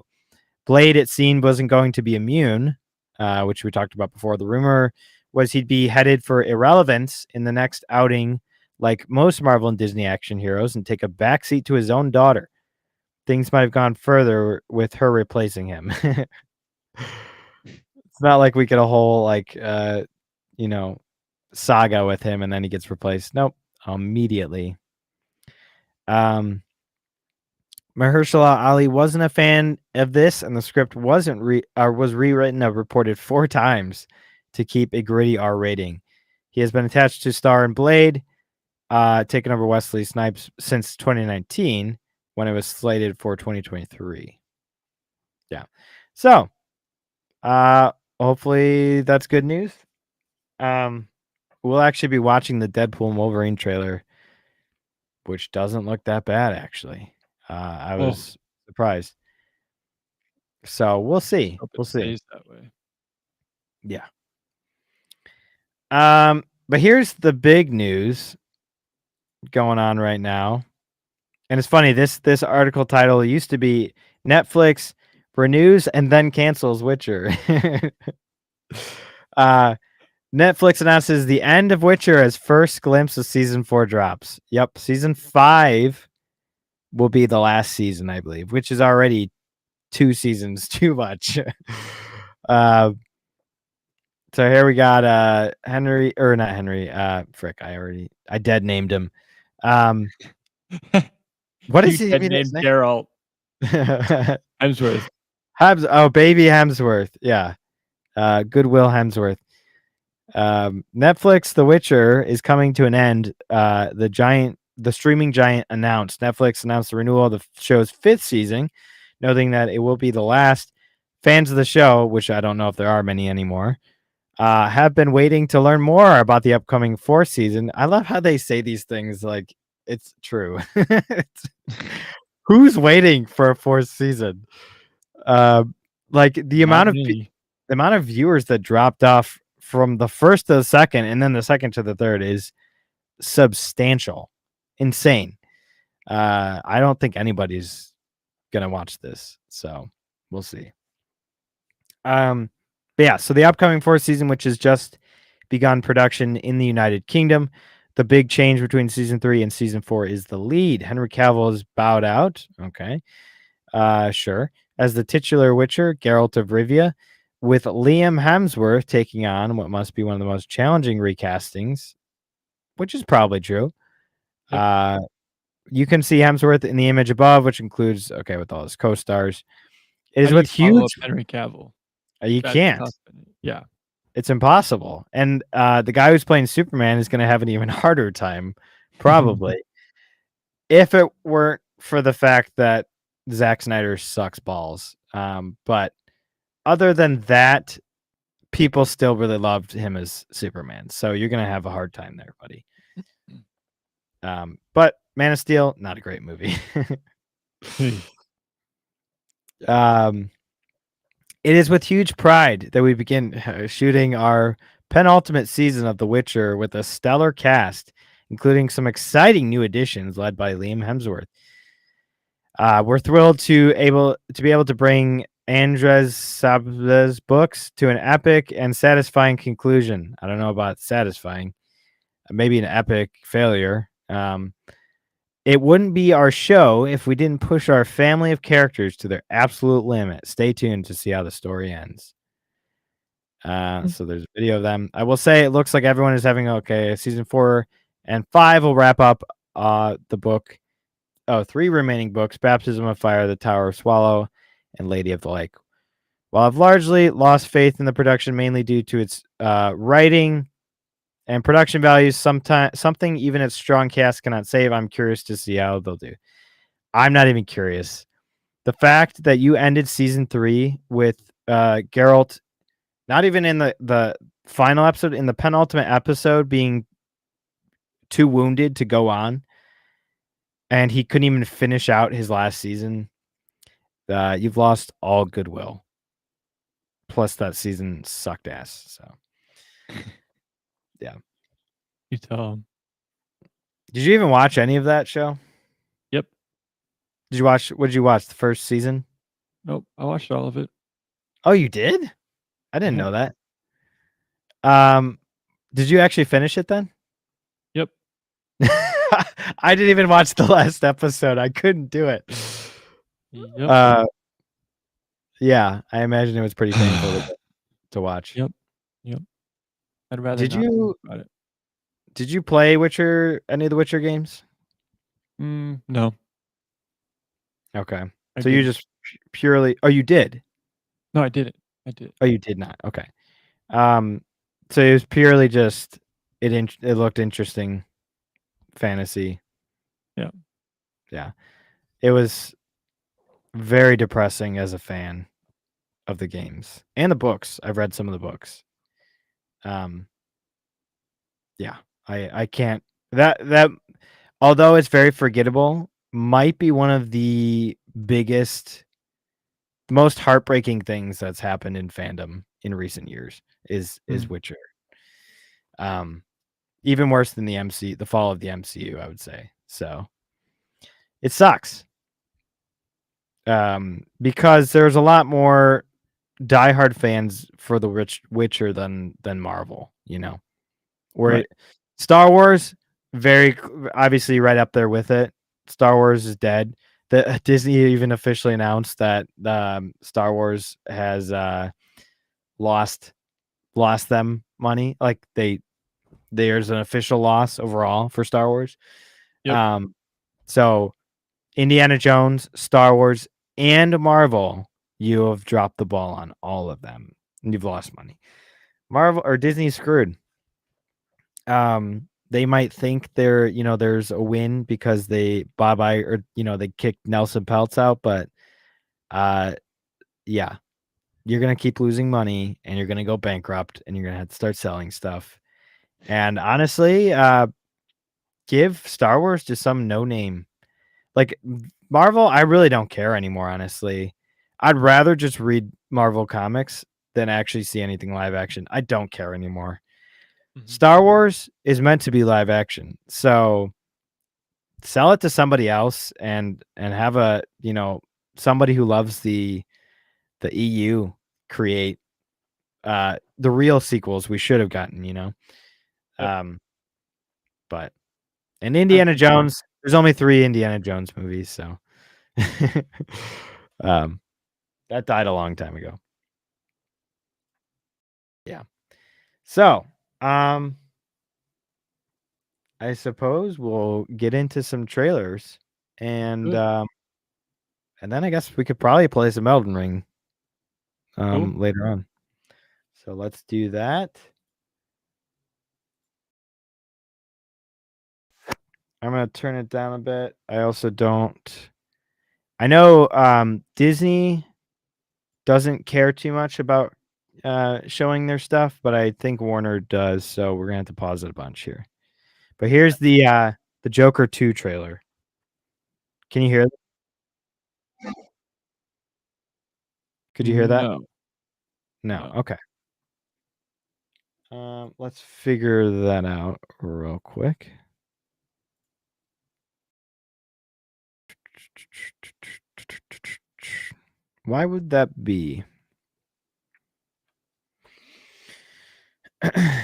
Blade, it seemed, wasn't going to be immune, which we talked about before. The rumor was he'd be headed for irrelevance in the next outing, like most Marvel and Disney action heroes, and take a backseat to his own daughter. Things might have gone further with her replacing him. It's not like we get a whole saga with him and then he gets replaced. Nope, immediately. Mahershala Ali wasn't a fan of this, and the script was rewritten and reported 4 times to keep a gritty R rating. He has been attached to star in Blade, taking over Wesley Snipes since 2019. When it was slated for 2023. Yeah. So, hopefully that's good news. We'll actually be watching the Deadpool and Wolverine trailer, which doesn't look that bad, actually. I was surprised. So, we'll see. We'll see. Stays that way. Yeah. But here's the big news going on right now. And it's funny, this article title used to be Netflix renews and then cancels Witcher. Netflix announces the end of Witcher as first glimpse of season 4 drops. Yep, season 5 will be the last season, I believe, which is already 2 seasons too much. So here we got Henry, or not Henry, frick, I dead named him. What is he even named Geralt Hemsworth? Baby Hemsworth. Yeah. Goodwill Hemsworth. Netflix The Witcher is coming to an end. The streaming giant announced. Netflix announced the renewal of the show's 5th season, noting that it will be the last. Fans of the show, which I don't know if there are many anymore, have been waiting to learn more about the upcoming 4th season. I love how they say these things like it's true. Who's waiting for a 4th season? Like the amount of viewers that dropped off from the first to the second and then the second to the third is substantial, insane. I don't think anybody's gonna watch this, so we'll see. But yeah, so the upcoming 4th season, which has just begun production in the United Kingdom, the big change between season 3 and season 4 is the lead. Henry Cavill is bowed out. Okay, sure, as the titular Witcher, Geralt of Rivia, with Liam Hemsworth taking on what must be one of the most challenging recastings, which is probably true. Yep. You can see Hemsworth in the image above, which includes, with all his co-stars. It is with huge Henry Cavill. You can't. Yeah. It's impossible. And the guy who's playing Superman is going to have an even harder time, probably, if it weren't for the fact that Zack Snyder sucks balls. But other than that, people still really loved him as Superman. So you're going to have a hard time there, buddy. But Man of Steel, not a great movie. It is with huge pride that we begin shooting our penultimate season of The Witcher with a stellar cast, including some exciting new additions led by Liam Hemsworth. We're thrilled to be able to bring Andrzej Saba's books to an epic and satisfying conclusion. I don't know about satisfying, maybe an epic failure. It wouldn't be our show if we didn't push our family of characters to their absolute limit. Stay tuned to see how the story ends. So there's a video of them. I will say it looks like everyone is having season 4 and 5 will wrap up the book. 3 remaining books: Baptism of Fire, The Tower of Swallow, and Lady of the Lake. While I've largely lost faith in the production, mainly due to its writing and production values, something even its strong cast cannot save, I'm curious to see how they'll do. I'm not even curious. The fact that you ended season 3 with Geralt, not even in the final episode, in the penultimate episode, being too wounded to go on, and he couldn't even finish out his last season, you've lost all goodwill. Plus, that season sucked ass. So, yeah. You tell him. Did you even watch any of that show? Yep. What did you watch? The first season? Nope. I watched all of it. Oh, you did? I didn't know that. Did you actually finish it then? Yep. I didn't even watch the last episode. I couldn't do it. Yep. Yeah, I imagine it was pretty painful to watch. Yep. I'd rather not think about it. Did you play any of the Witcher games? No. Okay. So you just purely... Oh, you did? No, I didn't. I did. Oh, you did not. Okay. So it was purely just it looked interesting, fantasy. Yeah. Yeah. It was very depressing as a fan of the games and the books. I've read some of the books. Yeah. I can't that although it's very forgettable, might be one of the biggest, most heartbreaking things that's happened in fandom in recent years is Witcher. Even worse than the fall of the MCU, I would say. So it sucks. Because there's a lot more diehard fans for the Witcher than Marvel, you know. Where Right. Star Wars, very obviously right up there with it. Star Wars is dead. The Disney even officially announced that Star Wars has lost them money. Like there's an official loss overall for Star Wars. Yep. So Indiana Jones, Star Wars, and Marvel, you have dropped the ball on all of them, and you've lost money. Marvel or Disney's screwed. They might think there's a win because they they kicked Nelson Peltz out, but yeah, you're gonna keep losing money and you're gonna go bankrupt and you're gonna have to start selling stuff. And honestly, give Star Wars to some no name. Like Marvel, I really don't care anymore, honestly. I'd rather just read Marvel comics than actually see anything live action. I don't care anymore. Star Wars is meant to be live action. So sell it to somebody else and have somebody who loves the EU create the real sequels we should have gotten, Yep. But in Indiana Jones, there's only 3 Indiana Jones movies, so that died a long time ago. Yeah. So, I suppose we'll get into some trailers and then I guess we could probably play some Elden Ring later on. So let's do that. I'm going to turn it down a bit. I also don't I know Disney doesn't care too much about showing their stuff, but I think Warner does, so we're going to have to pause it a bunch here. But here's the Joker 2 trailer. Can you hear it? Could you hear that? No. No. Okay. Let's figure that out real quick. Why would that be?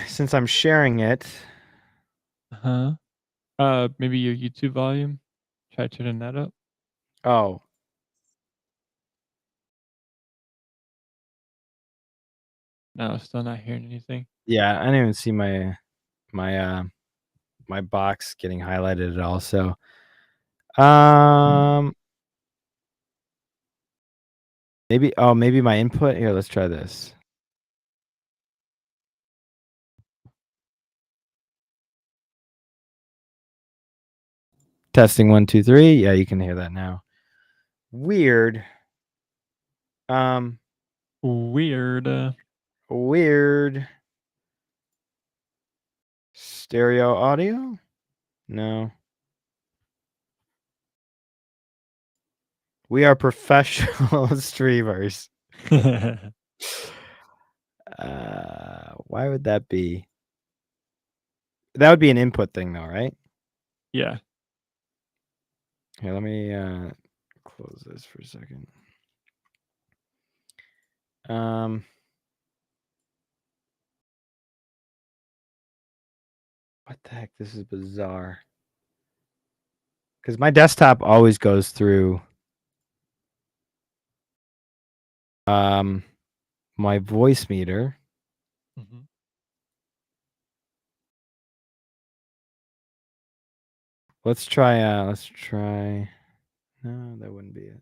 Since I'm sharing it. Maybe your YouTube volume. Try turning that up. Oh. No, still not hearing anything. Yeah, I didn't even see my box getting highlighted at all. So maybe my input here. Let's try this. Testing 1 2 3. Yeah, you can hear that now. Weird. Weird. Stereo audio? No. We are professional streamers. Why would that be? That would be an input thing though, right? Yeah. Here, let me close this for a second. What the heck? This is bizarre. Because my desktop always goes through my voice meter. Let's try. No, that wouldn't be it.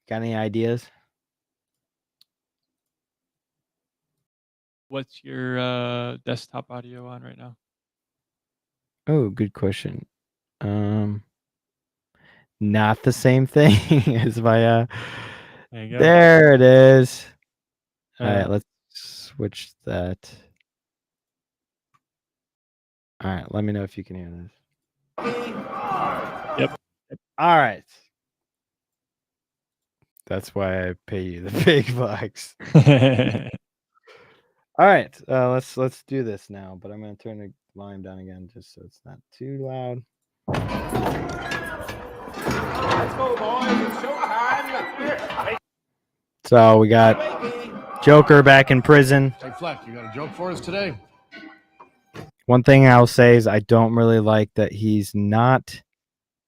Got any ideas? What's your desktop audio on right now? Oh, good question. Not the same thing as my There you go. There it is. All right, let's switch that. All right, let me know if you can hear this. Yep. All right. That's why I pay you the big bucks. All right, let's do this now, but I'm going to turn the volume down again just so it's not too loud. go, boys. It's showtime. So we got Joker back in prison. Hey, Fleck, you got a joke for us today? One thing I'll say is I don't really like that he's not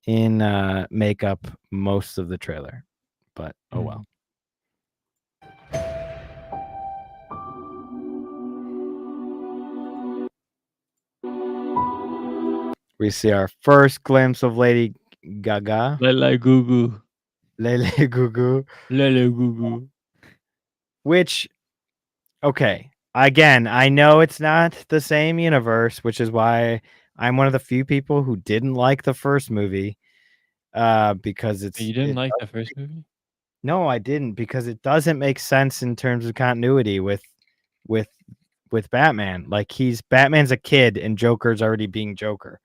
in makeup most of the trailer, but oh well. We see our first glimpse of Lady Gaga. Lele goo goo. Lele Gugu. Lele goo goo. Which, okay, again, I know it's not the same universe, which is why I'm one of the few people who didn't like the first movie. Because You didn't like the first movie? No, I didn't, because it doesn't make sense in terms of continuity with Batman. Like, Batman's a kid and Joker's already being Joker.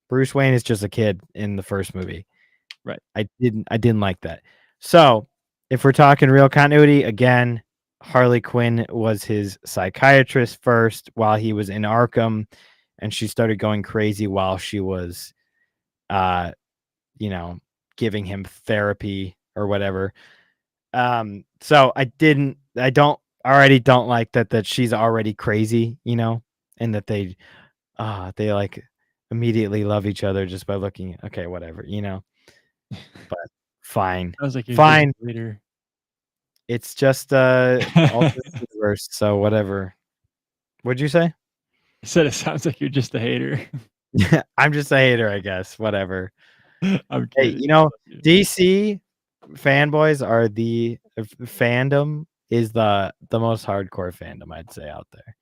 Bruce Wayne is just a kid in the first movie. Right. I didn't like that. So if we're talking real continuity, again, Harley Quinn was his psychiatrist first while he was in Arkham, and she started going crazy while she was giving him therapy or whatever. So I don't like that she's already crazy, and that they like immediately love each other just by looking. Okay, whatever, but fine. I was like, Fine. Later. It's just alternate universe, so whatever. What'd you say? I said it sounds like you're just a hater. I'm just a hater, I guess. Whatever. I'm Hey, kidding. DC fanboys are the fandom is the most hardcore fandom, I'd say, out there.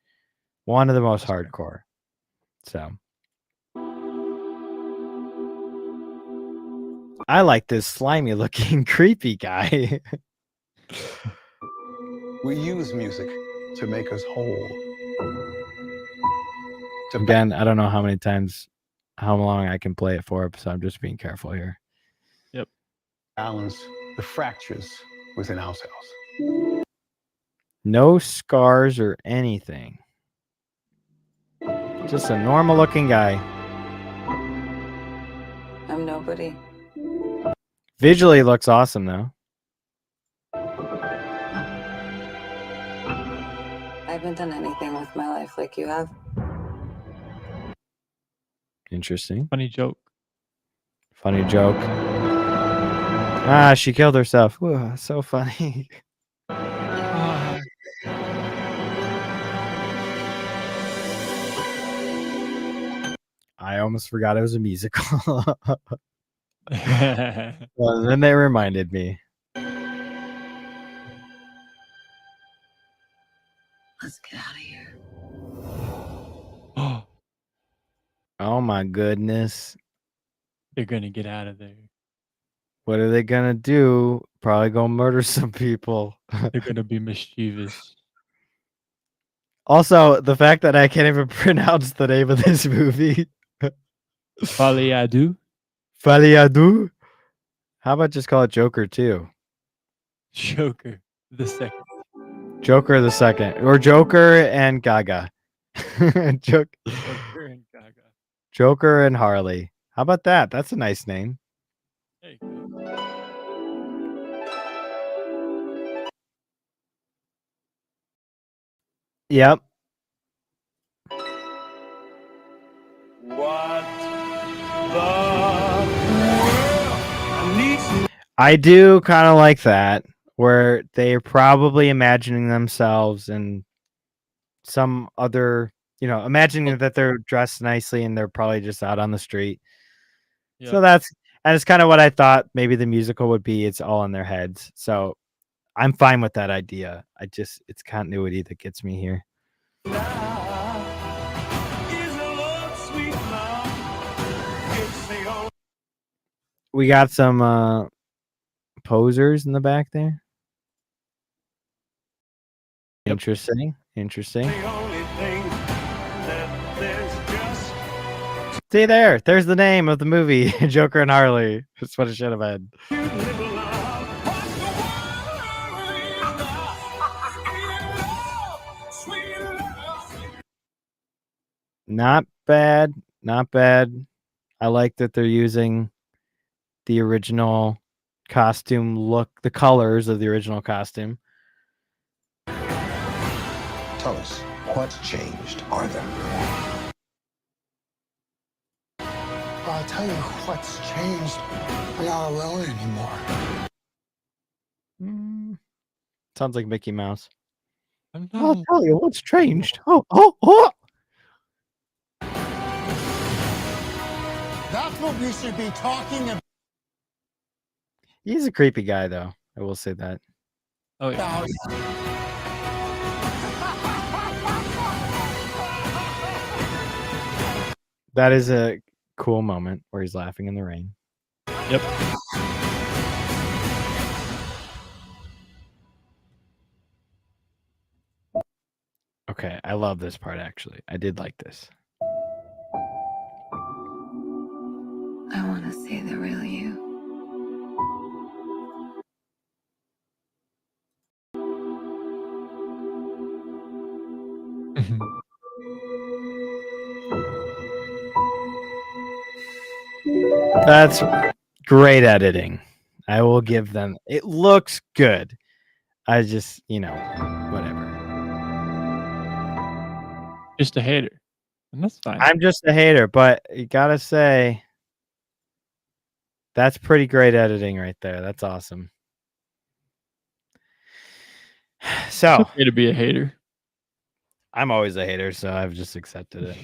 One of the most hardcore. So I like this slimy looking creepy guy. We use music to make us whole. Again, I don't know how long I can play it for, so I'm just being careful here. Yep. Balance the fractures within ourselves. No scars or anything. Just a normal looking guy. I'm nobody. Visually looks awesome though. I haven't done anything with my life like you have. Interesting. Funny joke. Funny joke. She killed herself. Whoa, so funny. I almost forgot it was a musical. Well, then they reminded me. Let's get out of here. Oh my goodness. They're gonna get out of there. What are they gonna do? Probably go murder some people. They're gonna be mischievous. Also, the fact that I can't even pronounce the name of this movie. Faliadu? Faliadu? How about just call it Joker 2? Joker the second. Joker the second. Or Joker and Gaga. Joker and Gaga. Joker and Harley. How about that? That's a nice name. There you go. Yep. What the world? I do kind of like that, where they're probably imagining themselves in some other, imagining that they're dressed nicely and they're probably just out on the street. Yeah. So it's kind of what I thought maybe the musical would be. It's all in their heads. So I'm fine with that idea. It's continuity that gets me here. We got some posers in the back there. Yep. Interesting. See there's the name of the movie, Joker and Harley. That's what it should have been. Not bad. I like that they're using the original costume look, the colors of the original costume. Tell us, what's changed, Arthur? I'll tell you what's changed. I'm not alone anymore. Sounds like Mickey Mouse. I'm I'll not. tell you what's changed. Oh. That's what we should be talking He's a creepy guy, though. I will say that. Oh yeah. about. That is a cool moment where he's laughing in the rain. Yep. Okay, I love this part, actually. I did like this. I want to see the real you. That's great editing. I will give them. It looks good. I just, whatever. Just a hater, and that's fine. I'm just a hater, but you gotta say, that's pretty great editing right there. That's awesome. It's So okay to be a hater. I'm always a hater, so I've just accepted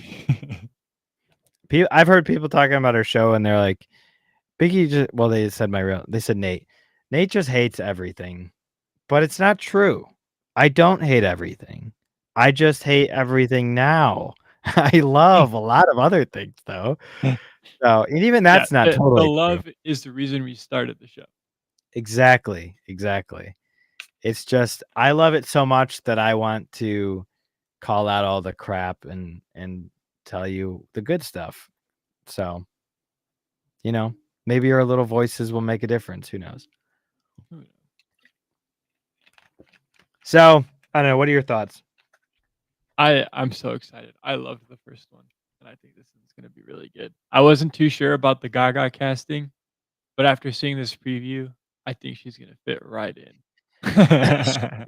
it. I've heard people talking about our show, and they're like, "Biggie just." Well, they said They said Nate. Nate just hates everything, but it's not true. I don't hate everything. I just hate everything now. I love a lot of other things, though. So, and even that's not totally The true. love is the reason we started the show. Exactly. It's just I love it so much that I want to call out all the crap and tell you the good stuff. So, maybe our little voices will make a difference. Who knows? So, I don't know. What are your thoughts? I'm so excited. I loved the first one, and I think this is going to be really good. I wasn't too sure about the Gaga casting, but after seeing this preview, I think she's going to fit right in.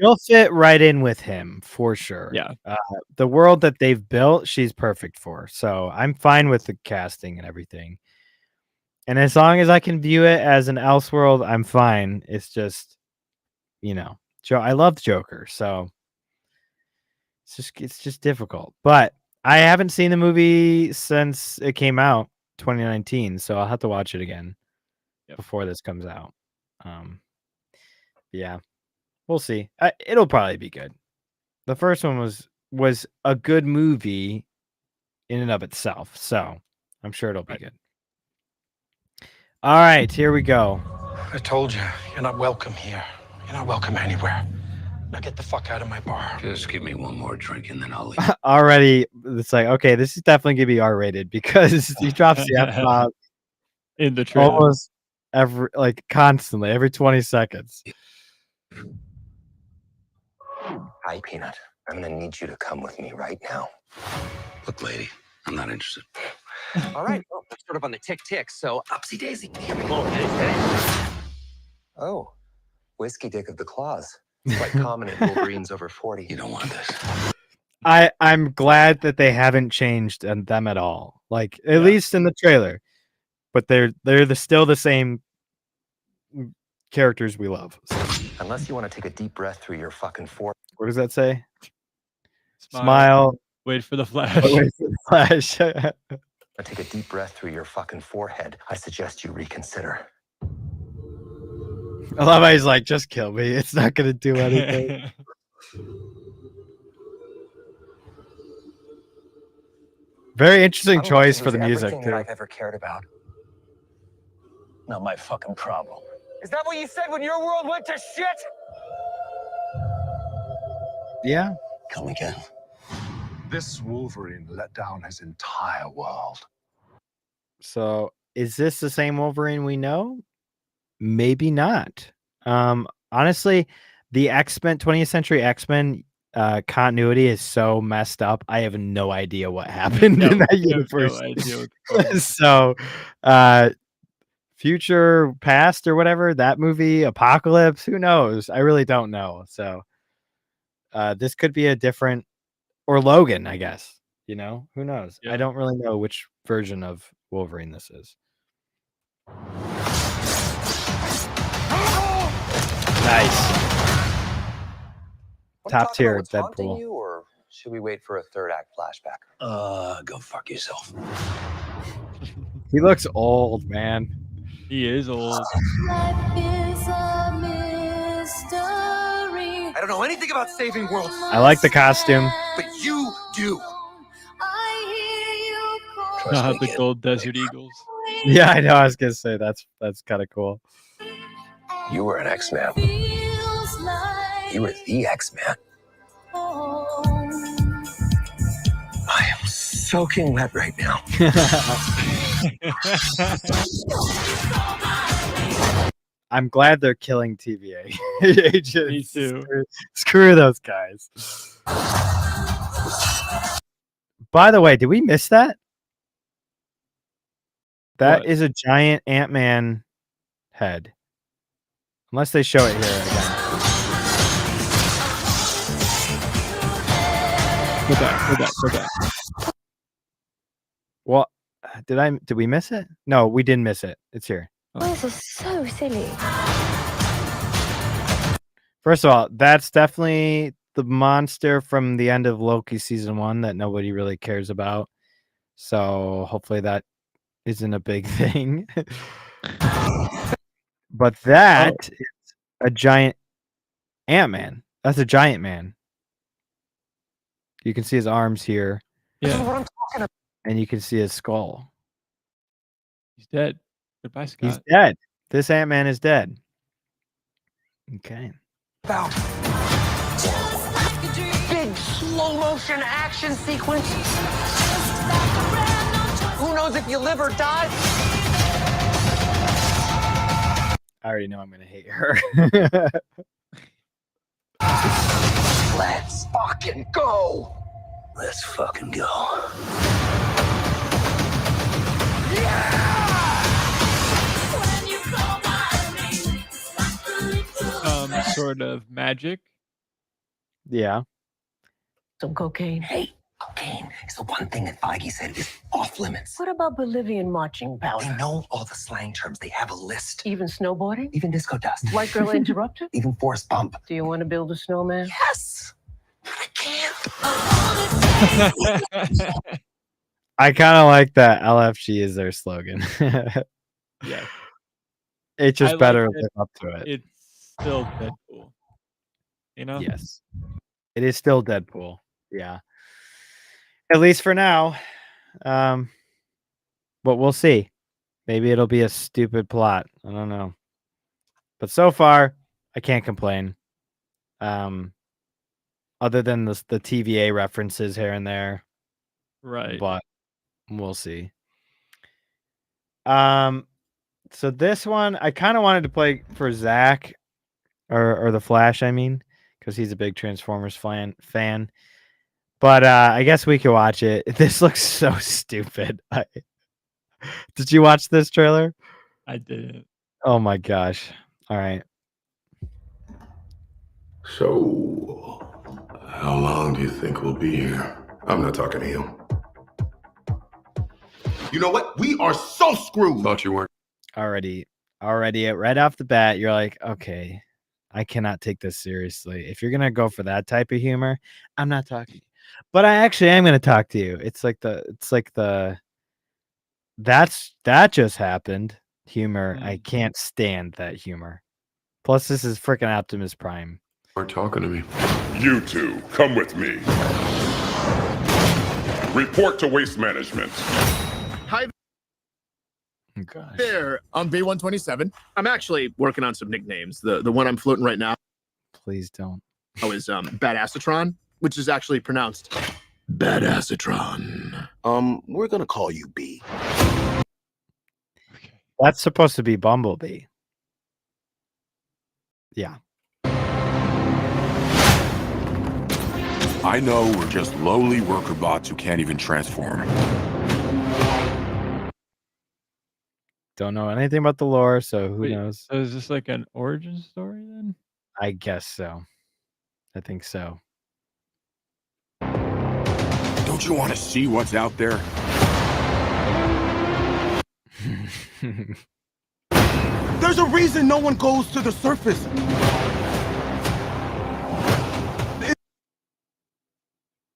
She'll fit right in with him for sure. Yeah. The world that they've built, she's perfect for. So I'm fine with the casting and everything. And as long as I can view it as an Elseworld, I'm fine. It's just, Joe. I love Joker, so it's just difficult. But I haven't seen the movie since it came out 2019, so I'll have to watch it again before this comes out. Yeah. We'll see. It'll probably be good. The first one was a good movie in and of itself, so I'm sure it'll be good. All right, here we go. I told you, you're not welcome here. You're not welcome anywhere. Now get the fuck out of my bar. Just give me one more drink and then I'll leave. Already, it's like, okay, this is definitely gonna be R-rated because he drops the F-bomb in the trailer almost constantly, every 20 seconds. Hi, Peanut. I'm gonna need you to come with me right now. Look, lady, I'm not interested. All right, well, we're sort of on the tick, so upsy daisy. Oh, whiskey dick of the claws. It's quite common in Wolverines over 40. You don't want this. I'm glad that they haven't changed them at all. Like, at least in the trailer. But they're still the same characters we love. So. Unless you want to take a deep breath through your fucking forehead. What does that say? Smile. Wait for the flash. Wait for the flash. Take a deep breath through your fucking forehead. I suggest you reconsider. I love how he's like, just kill me. It's not going to do anything. Very interesting choice for the music, too. I've ever cared about. Not my fucking problem. Is that what you said when your world went to shit? Yeah. Come again. This Wolverine let down his entire world. So, is this the same Wolverine we know? Maybe not. Honestly, the X-Men, 20th Century X-Men, continuity is so messed up. I have no idea what happened in that I have no universe. idea what's going on. So, future, past, or whatever, that movie, Apocalypse, who knows? I really don't know. So, this could be a different, or Logan, I guess. You know, who knows? Yeah. I don't really know which version of Wolverine this is. Nice. Wanna Top talk tier about what's haunting Deadpool. you, or should we wait for a third act flashback? Go fuck yourself. He looks old, man. He is old. Life is a mystery. I don't know anything about saving worlds, I like the costume. but you do. Trust me, The kid. gold desert eagles. Yeah, I know. I was gonna say that's kind of cool. You were an X-Man. You were the X-Man. I am soaking wet right now. I'm glad they're killing TVA. Agents. Me too. Screw those guys. By the way, did we miss that? That What? is a giant Ant-Man head. Unless they show it here again. Go back. Well, did we miss it? No, we didn't miss it. It's here. Boys are so silly. First of all, that's definitely the monster from the end of Loki season 1 that nobody really cares about. So hopefully that isn't a big thing. But that is a giant Ant-Man. That's a giant man. You can see his arms here, This is Yeah, what I'm talking and you can see his skull. he's dead. Goodbye, Scott. He's dead. This Ant-Man is dead. Okay. about. Big slow motion action sequence. Who knows if you live or die? I already know I'm going to hate her. Let's fucking go. Let's fucking go. Sort of magic. Yeah. Some cocaine. Hey, cocaine is the one thing that Feige said is off limits. What about Bolivian marching They powder? know all the slang terms. They have a list. Even snowboarding? Even disco dust. White girl interrupted? Even Forrest Bump. Do you want to build a snowman? Yes. But I can't. I kind of like that LFG is their slogan. Yeah, It's just I like better to it. live up to it. it's still Deadpool. You know? Yes. It is still Deadpool. Yeah. At least for now. But we'll see. Maybe it'll be a stupid plot. I don't know. But so far, I can't complain. Other than the TVA references here and there. Right. But we'll see. So this one I kind of wanted to play for Zach or the Flash, I mean, because he's a big Transformers fan. But I guess we can watch it. This looks so stupid. Did you watch this trailer? I didn't. Oh my gosh. All right. So, how long do you think we'll be here? I'm not talking to you. You know what? We are so screwed. Thought you weren't. Already right off the bat, you're like, okay, I cannot take this seriously. If you're gonna go for that type of humor, I'm not talking to you. But I actually am gonna talk to you. It's like the that just happened humor. I can't stand that humor. Plus, this is freaking Optimus Prime. Weren't talking to me. You two, come with me. Report to Waste Management. Hi Oh, gosh. there. I'm B127. I'm actually working on some nicknames. The one I'm floating right now Please don't. is Badassatron, which is actually pronounced Badassatron. We're gonna call you B. That's supposed to be Bumblebee. Yeah. I know we're just lowly worker bots who can't even transform. Don't know anything about the lore, so who Wait, knows? so is this like an origin story then? I guess so. I think so. Don't you want to see what's out there? There's a reason no one goes to the surface.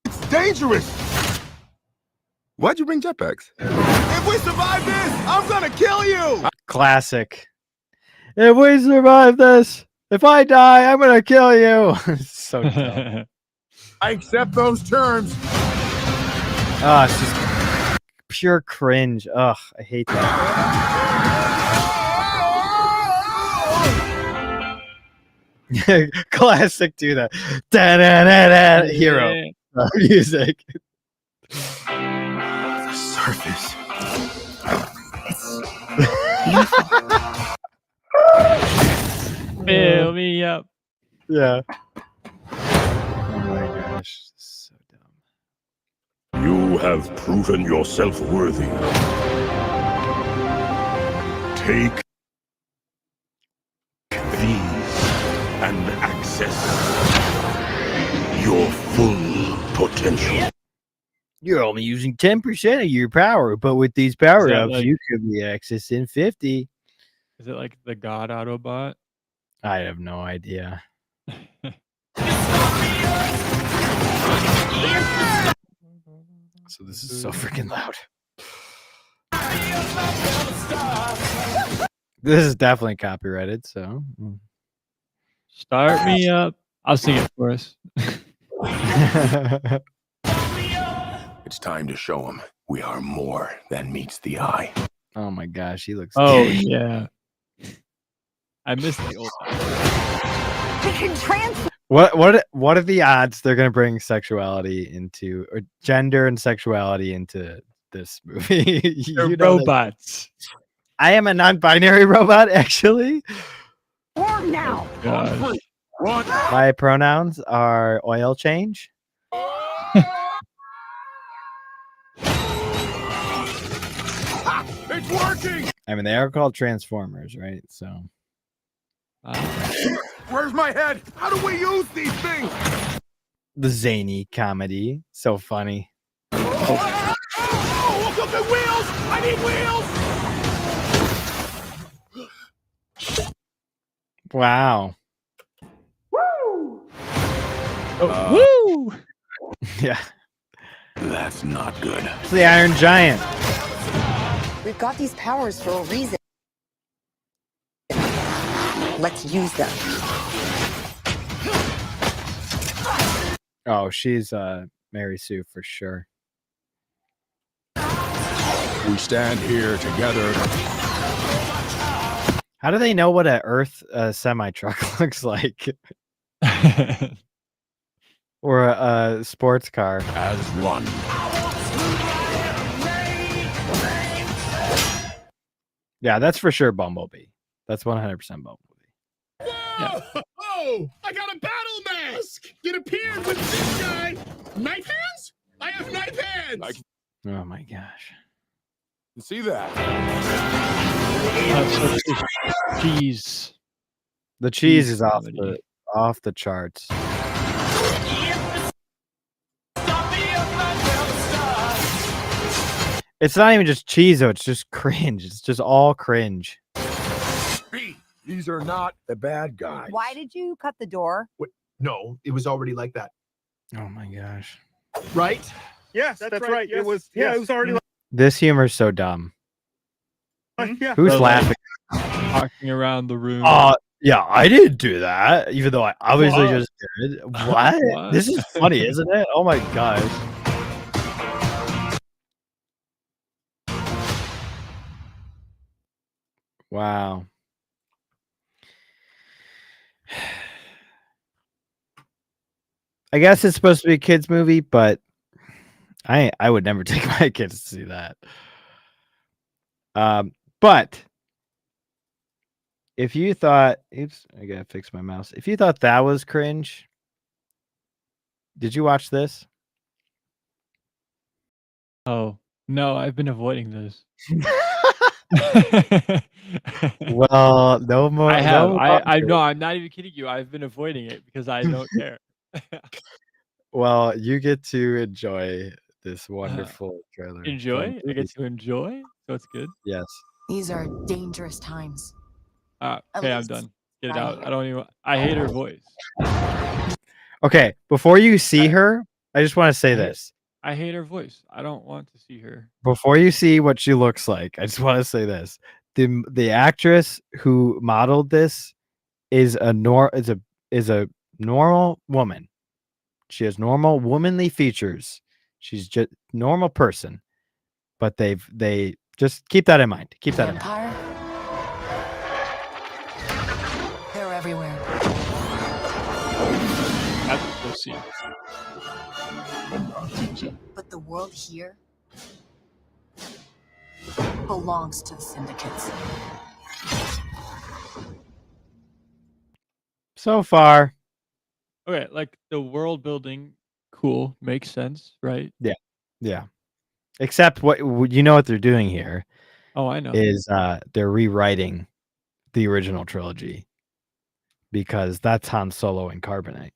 It's dangerous. Why'd you bring jetpacks? If we survive this, I'm gonna kill you. Classic. If we survive this, if I die, I'm gonna kill you. So dumb. I accept those terms. Oh, it's just pure cringe. Ugh, I hate that. Classic, do that. Da-da-da-da, hero music. The surface. Fill me up. Yeah. Oh my gosh, so dumb. You have proven yourself worthy. Take these and access your full potential. You're only using 10% of your power, but with these power ups, like- you could be accessing 50. Is it like the God Autobot? I have no idea. So this is so freaking loud. This is definitely copyrighted, so Start me up. I'll sing it for us. It's time to show them we are more than meets the eye. Oh my gosh, he looks Oh gay. yeah. I missed the old one. We can transfer. What are the odds they're gonna bring sexuality into, or gender and sexuality into this movie? They're You know that- robots. I am a non-binary robot, actually. Form now. Gosh. My pronouns are oil change. It's working. I mean, they are called Transformers, right? So Where's my head? How do we use these things? the zany comedy, so funny. Oh, look at wheels! I need wheels! Wow. Woo! Yeah, That's not good. it's the Iron Giant. We've got these powers for a reason. Let's use them. Oh, she's Mary Sue for sure. We stand here together. How do they know what a Earth semi truck looks like, or a sports car? As one. Yeah, that's for sure Bumblebee. That's 100% Bumblebee. Oh, I got a battle mask. It appeared with this guy. Knife hands? I have knife hands. Oh my gosh. See that? Cheese. The cheese Cheese is off comedy. the charts. It's not even just cheese though, it's just cringe. It's just all cringe. These are not the bad guys. Why did you cut the door? No, it was already like that. Oh my gosh. Right? Yes, that's right. It was. Yeah, it was already. This humor's so dumb. Yeah. Who's So, laughing? Walking around the room. Yeah, I didn't do that, even though I obviously What? just did. What? What? This is funny, isn't it? Oh my gosh. Wow. I guess it's supposed to be a kids movie, but I would never take my kids to see that. But if you thought, oops, I gotta fix my mouse. If you thought that was cringe, Did you watch this? Oh no, I've been avoiding this. Well, no more. I have. No I longer. no, I'm not even kidding you. I've been avoiding it because I don't care. Well, you get to enjoy this wonderful trailer. Enjoy? from I get to enjoy? So it's good. Yes. These are dangerous times. At Okay, I'm least done. Get it right out. here. I don't even. I hate her voice. Okay, before you see her, I just want to say this. I hate her voice. I don't want to see her. Before you see what she looks like, I just want to say this. The actress who modeled this is a normal woman. She has normal womanly features. She's just normal person. But they just keep that in mind. Keep that in mind. Vampire? They're everywhere. That's what we'll see. But the world here belongs to the syndicates. So far. Okay, like the world building, cool, makes sense, right? Yeah. Except what you know what they're doing here Oh, I know. is they're rewriting the original trilogy because that's Han Solo and Carbonite.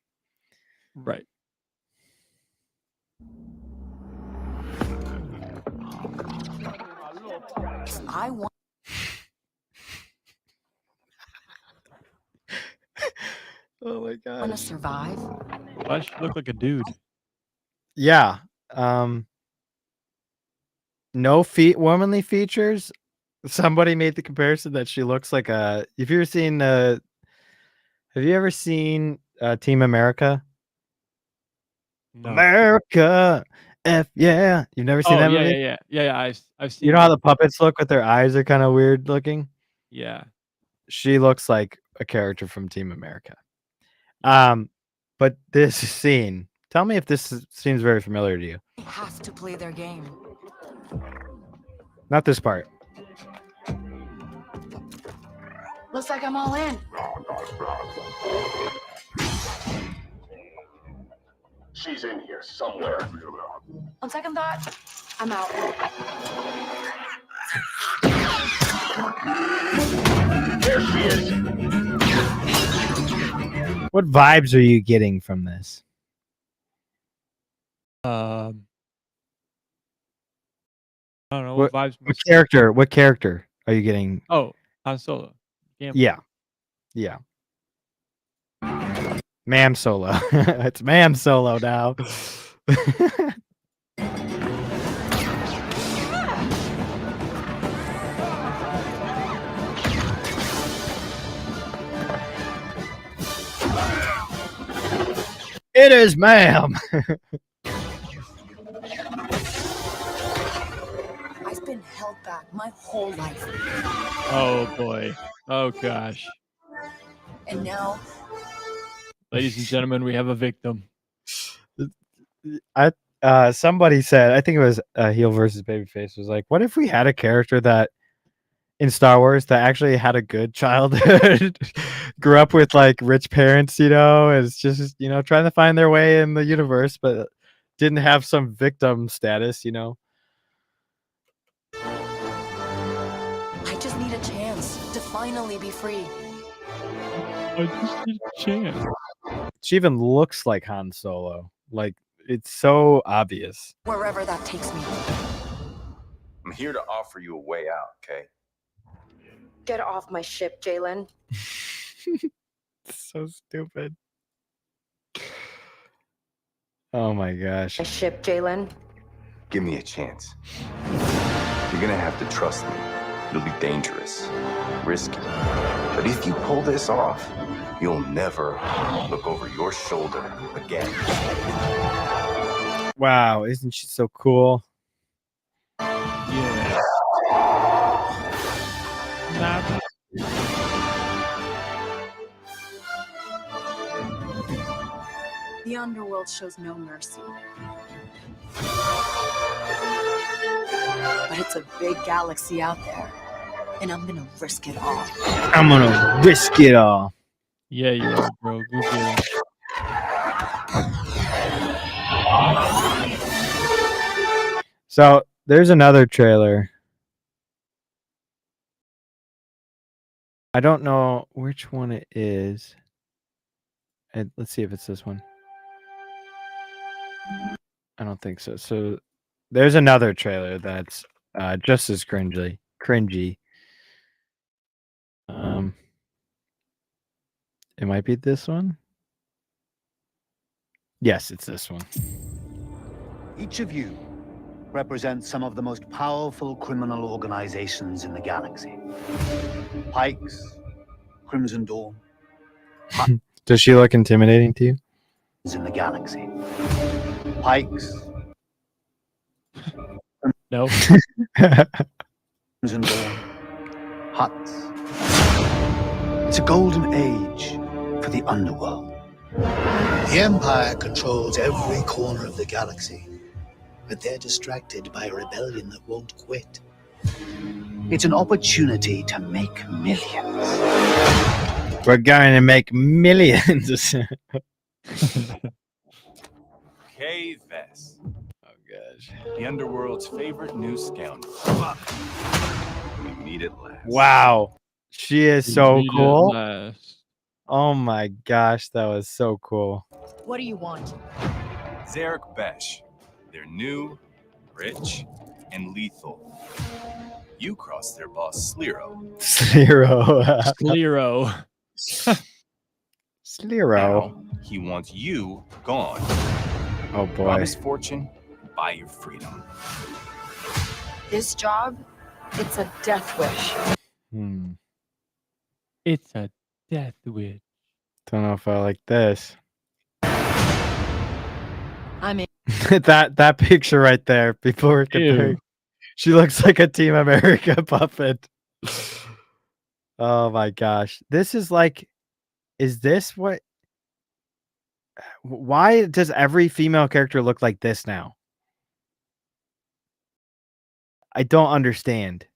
Right. I want Oh my to gosh. survive. Why does she look like a dude? Yeah. No womanly features. Somebody made the comparison that she looks like a. Have you ever seen Team America? No. America, yeah. You've never seen Oh that yeah, movie? yeah. I've seen. You know how it. the puppets look with their eyes are kind of weird looking? Yeah. She looks like a character from Team America. But this scene, tell me if this seems very familiar to you. They have to play their game. Not this part. Looks like I'm all in. She's in here somewhere. On second thought, I'm out. There she is. What vibes are you getting from this? I don't know What- what vibes. What character are you getting? Oh, Han Solo. Yeah. Ma'am Solo. It's Ma'am Solo now. It is ma'am. I've been held back my whole life. Oh boy. Oh gosh. And now Ladies and gentlemen, we have a victim. Somebody said, I think it was Heel versus Babyface, was like, what if we had a character that in Star Wars that actually had a good childhood, grew up with like rich parents, is just, trying to find their way in the universe, but didn't have some victim status, I just need a chance to finally be free. I just need a chance. She even looks like Han Solo. Like, it's so obvious. Wherever that takes me. I'm here to offer you a way out, okay? Get off my ship, Jalen. So stupid. Oh my gosh. My ship, Jalen. Give me a chance. You're gonna have to trust me. It'll be dangerous, risky. But if you pull this off, you'll never look over your shoulder again. Wow, isn't she so cool? Yeah. Nah. The underworld shows no mercy. But it's a big galaxy out there. And I'm gonna risk it all. I'm gonna risk it all. Yeah, you are, bro. Go get it. So there's another trailer. I don't know which one it is. Let's see if it's this one. I don't think so. So there's another trailer that's just as cringy. It might be this one. Yes, it's this one. Each of you represents some of the most powerful criminal organizations in the galaxy. Pikes, Crimson Dawn. Does she look intimidating to you? In the galaxy. Pikes. No. Crimson Dawn. Huts. It's a golden age for the underworld. The Empire controls every corner of the galaxy, but they're distracted by a rebellion that won't quit. It's an opportunity to make millions. We're going to make millions. Kay Vess. Oh, gosh. The underworld's favorite new scoundrel. We meet at last. Wow. She is so Indeed, cool. last. Oh my gosh, that was so cool. What do you want? Zarek Besh. They're new, rich, and lethal. You crossed their boss, Sliro. Sliro. Now, he wants you gone. Oh boy. Rob his fortune, buy your freedom. This job, it's a death wish. It's a death wish. Don't know if I like this. I'm in. that picture right there before comparing. She looks like a Team America puppet. Oh my gosh. This is like, is this what? Why does every female character look like this now? I don't understand.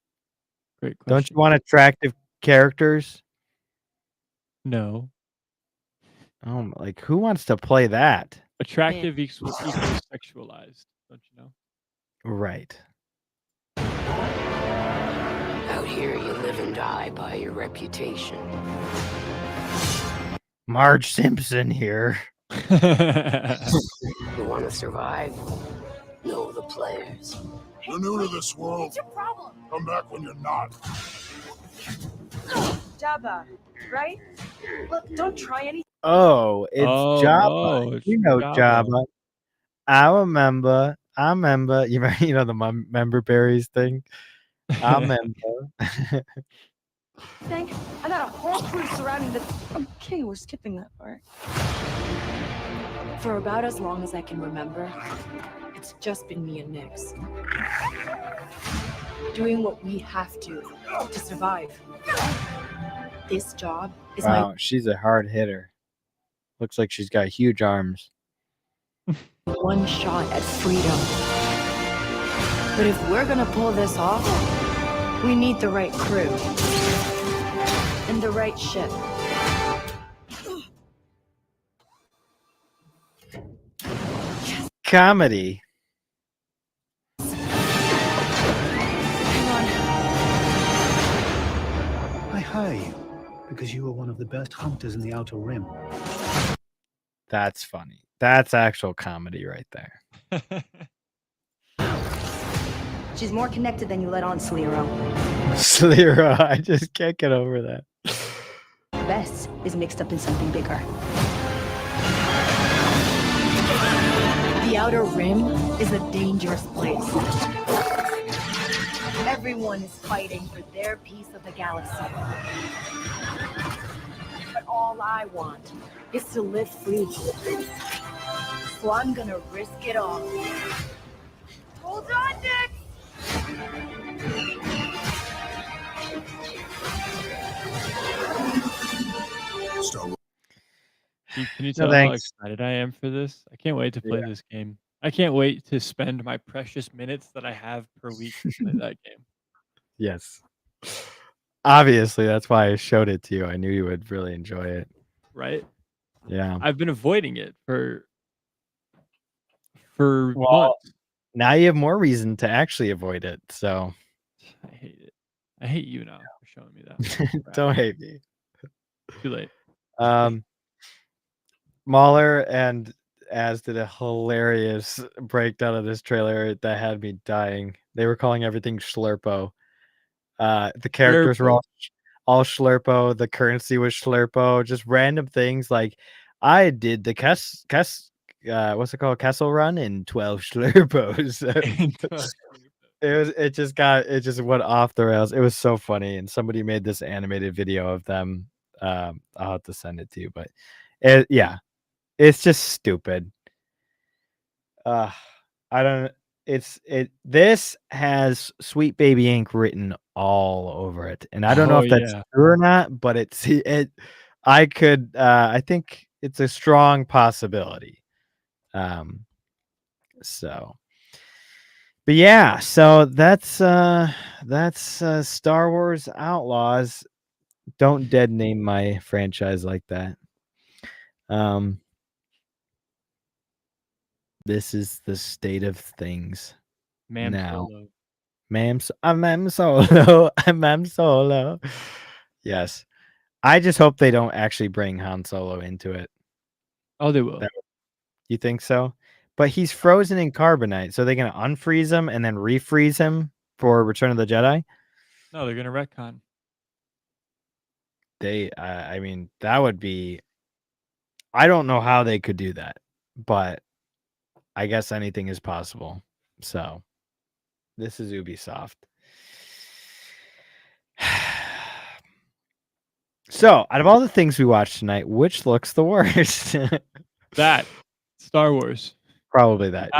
Great question. Don't you want attractive characters? No. Oh, like who wants to play that? Attractive equals sexualized. Don't you know? Right. Out here, you live and die by your reputation. Marge Simpson here. You want to survive? Know the players. You're new to this world. What's your problem? Come back when you're not. Jabba, right? Look, don't try anything. Oh, it's Jabba. You know Jabba. I remember. You know the member berries thing. I remember. I got a whole crew surrounding the. Okay, we're skipping that part. For about as long as I can remember, it's just been me and Nix. Doing what we have to survive. This job is Wow, she's a hard hitter. Looks like she's got huge arms. my one shot at freedom. But if we're gonna pull this off, we need the right crew. And the right ship. Comedy. I hire you because you are one of the best hunters in the Outer Rim. That's funny. That's actual comedy right there. She's more connected than you let on, Sliro. Sliro, I just can't get over that. Bess is mixed up in something bigger. The Outer Rim is a dangerous place. Everyone is fighting for their piece of the galaxy. But all I want is to live free. So I'm gonna risk it all. Hold on, Nick! Can you tell how excited I am for this? I can't wait to play this game. I can't wait to spend my precious minutes that I have per week to play that game. Yes. Obviously, that's why I showed it to you. I knew you would really enjoy it. Right? Yeah. I've been avoiding it for months. now you have more reason to actually avoid it. So I hate it. I hate you now for showing me that. don't hate me. Too late. Mahler and Az did a hilarious breakdown of this trailer that had me dying. They were calling everything Schlurpo. The characters were all Schlurpo. The currency was Schlurpo. Just random things like I did the what's it called? Kessel run in 12 Schlurpos. It just went off the rails. It was so funny, and somebody made this animated video of them. I'll have to send it to you, but it's just stupid. I don't. This has Sweet Baby Inc. written all over it, and I don't know if that's true or not, but I think it's a strong possibility. But yeah, so that's Star Wars Outlaws. Don't dead name my franchise like that. This is the state of things now. I'm Solo. I'm Solo. Yes. I just hope they don't actually bring Han Solo into it. Oh, they will. You think so? But he's frozen in carbonite, so they're gonna unfreeze him and then refreeze him for Return of the Jedi. No, they're gonna retcon. I mean, that would be. I don't know how they could do that, but I guess anything is possible. So, this is Ubisoft. So, out of all the things we watched tonight, which looks the worst? That Star Wars. Probably that.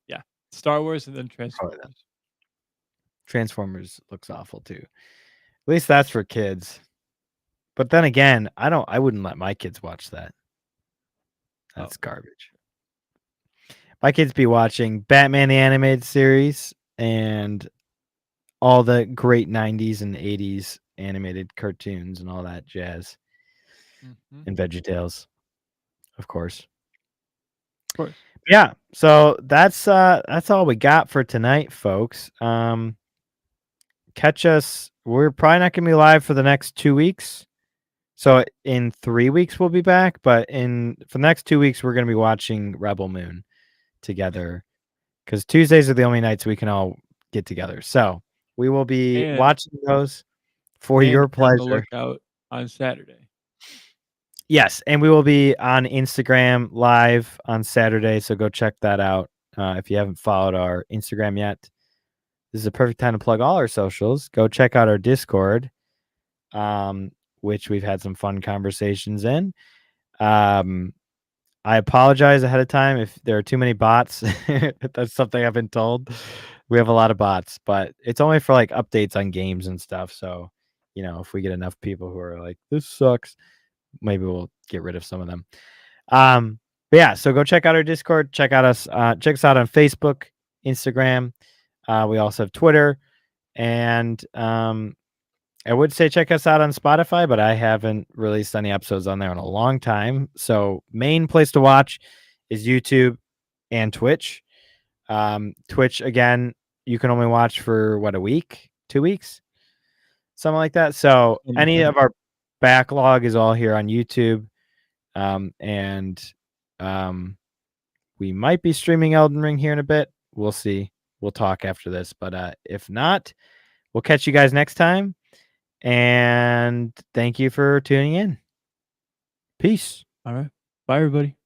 Yeah. Star Wars and then Transformers. Transformers looks awful too. At least that's for kids. But then again, I wouldn't let my kids watch that. That's garbage. My kids be watching Batman the Animated Series and all the great 90s and 80s animated cartoons and all that jazz. And VeggieTales, of course. Of course. Yeah, so that's all we got for tonight, folks. Catch us. We're probably not gonna be live for the next 2 weeks. So in 3 weeks we'll be back, but for the next 2 weeks we're gonna be watching Rebel Moon together because Tuesdays are the only nights we can all get together. So we will be watching those for your pleasure. Lookout on Saturday. Yes, and we will be on Instagram live on Saturday, so go check that out. If you haven't followed our Instagram yet, this is a perfect time to plug all our socials. Go check out our Discord, which we've had some fun conversations in. I apologize ahead of time if there are too many bots. That's something I've been told. We have a lot of bots, but it's only for like updates on games and stuff. So, if we get enough people who are like, this sucks, maybe we'll get rid of some of them. But yeah, so go check out our Discord. Check us out on Facebook, Instagram. We also have Twitter, and I would say check us out on Spotify, but I haven't released any episodes on there in a long time. So main place to watch is YouTube and Twitch. Twitch, again, you can only watch for a week, 2 weeks, something like that. So any of our backlog is all here on YouTube. And we might be streaming Elden Ring here in a bit. We'll see. We'll talk after this. But if not, we'll catch you guys next time. And thank you for tuning in. Peace. All right. Bye, everybody.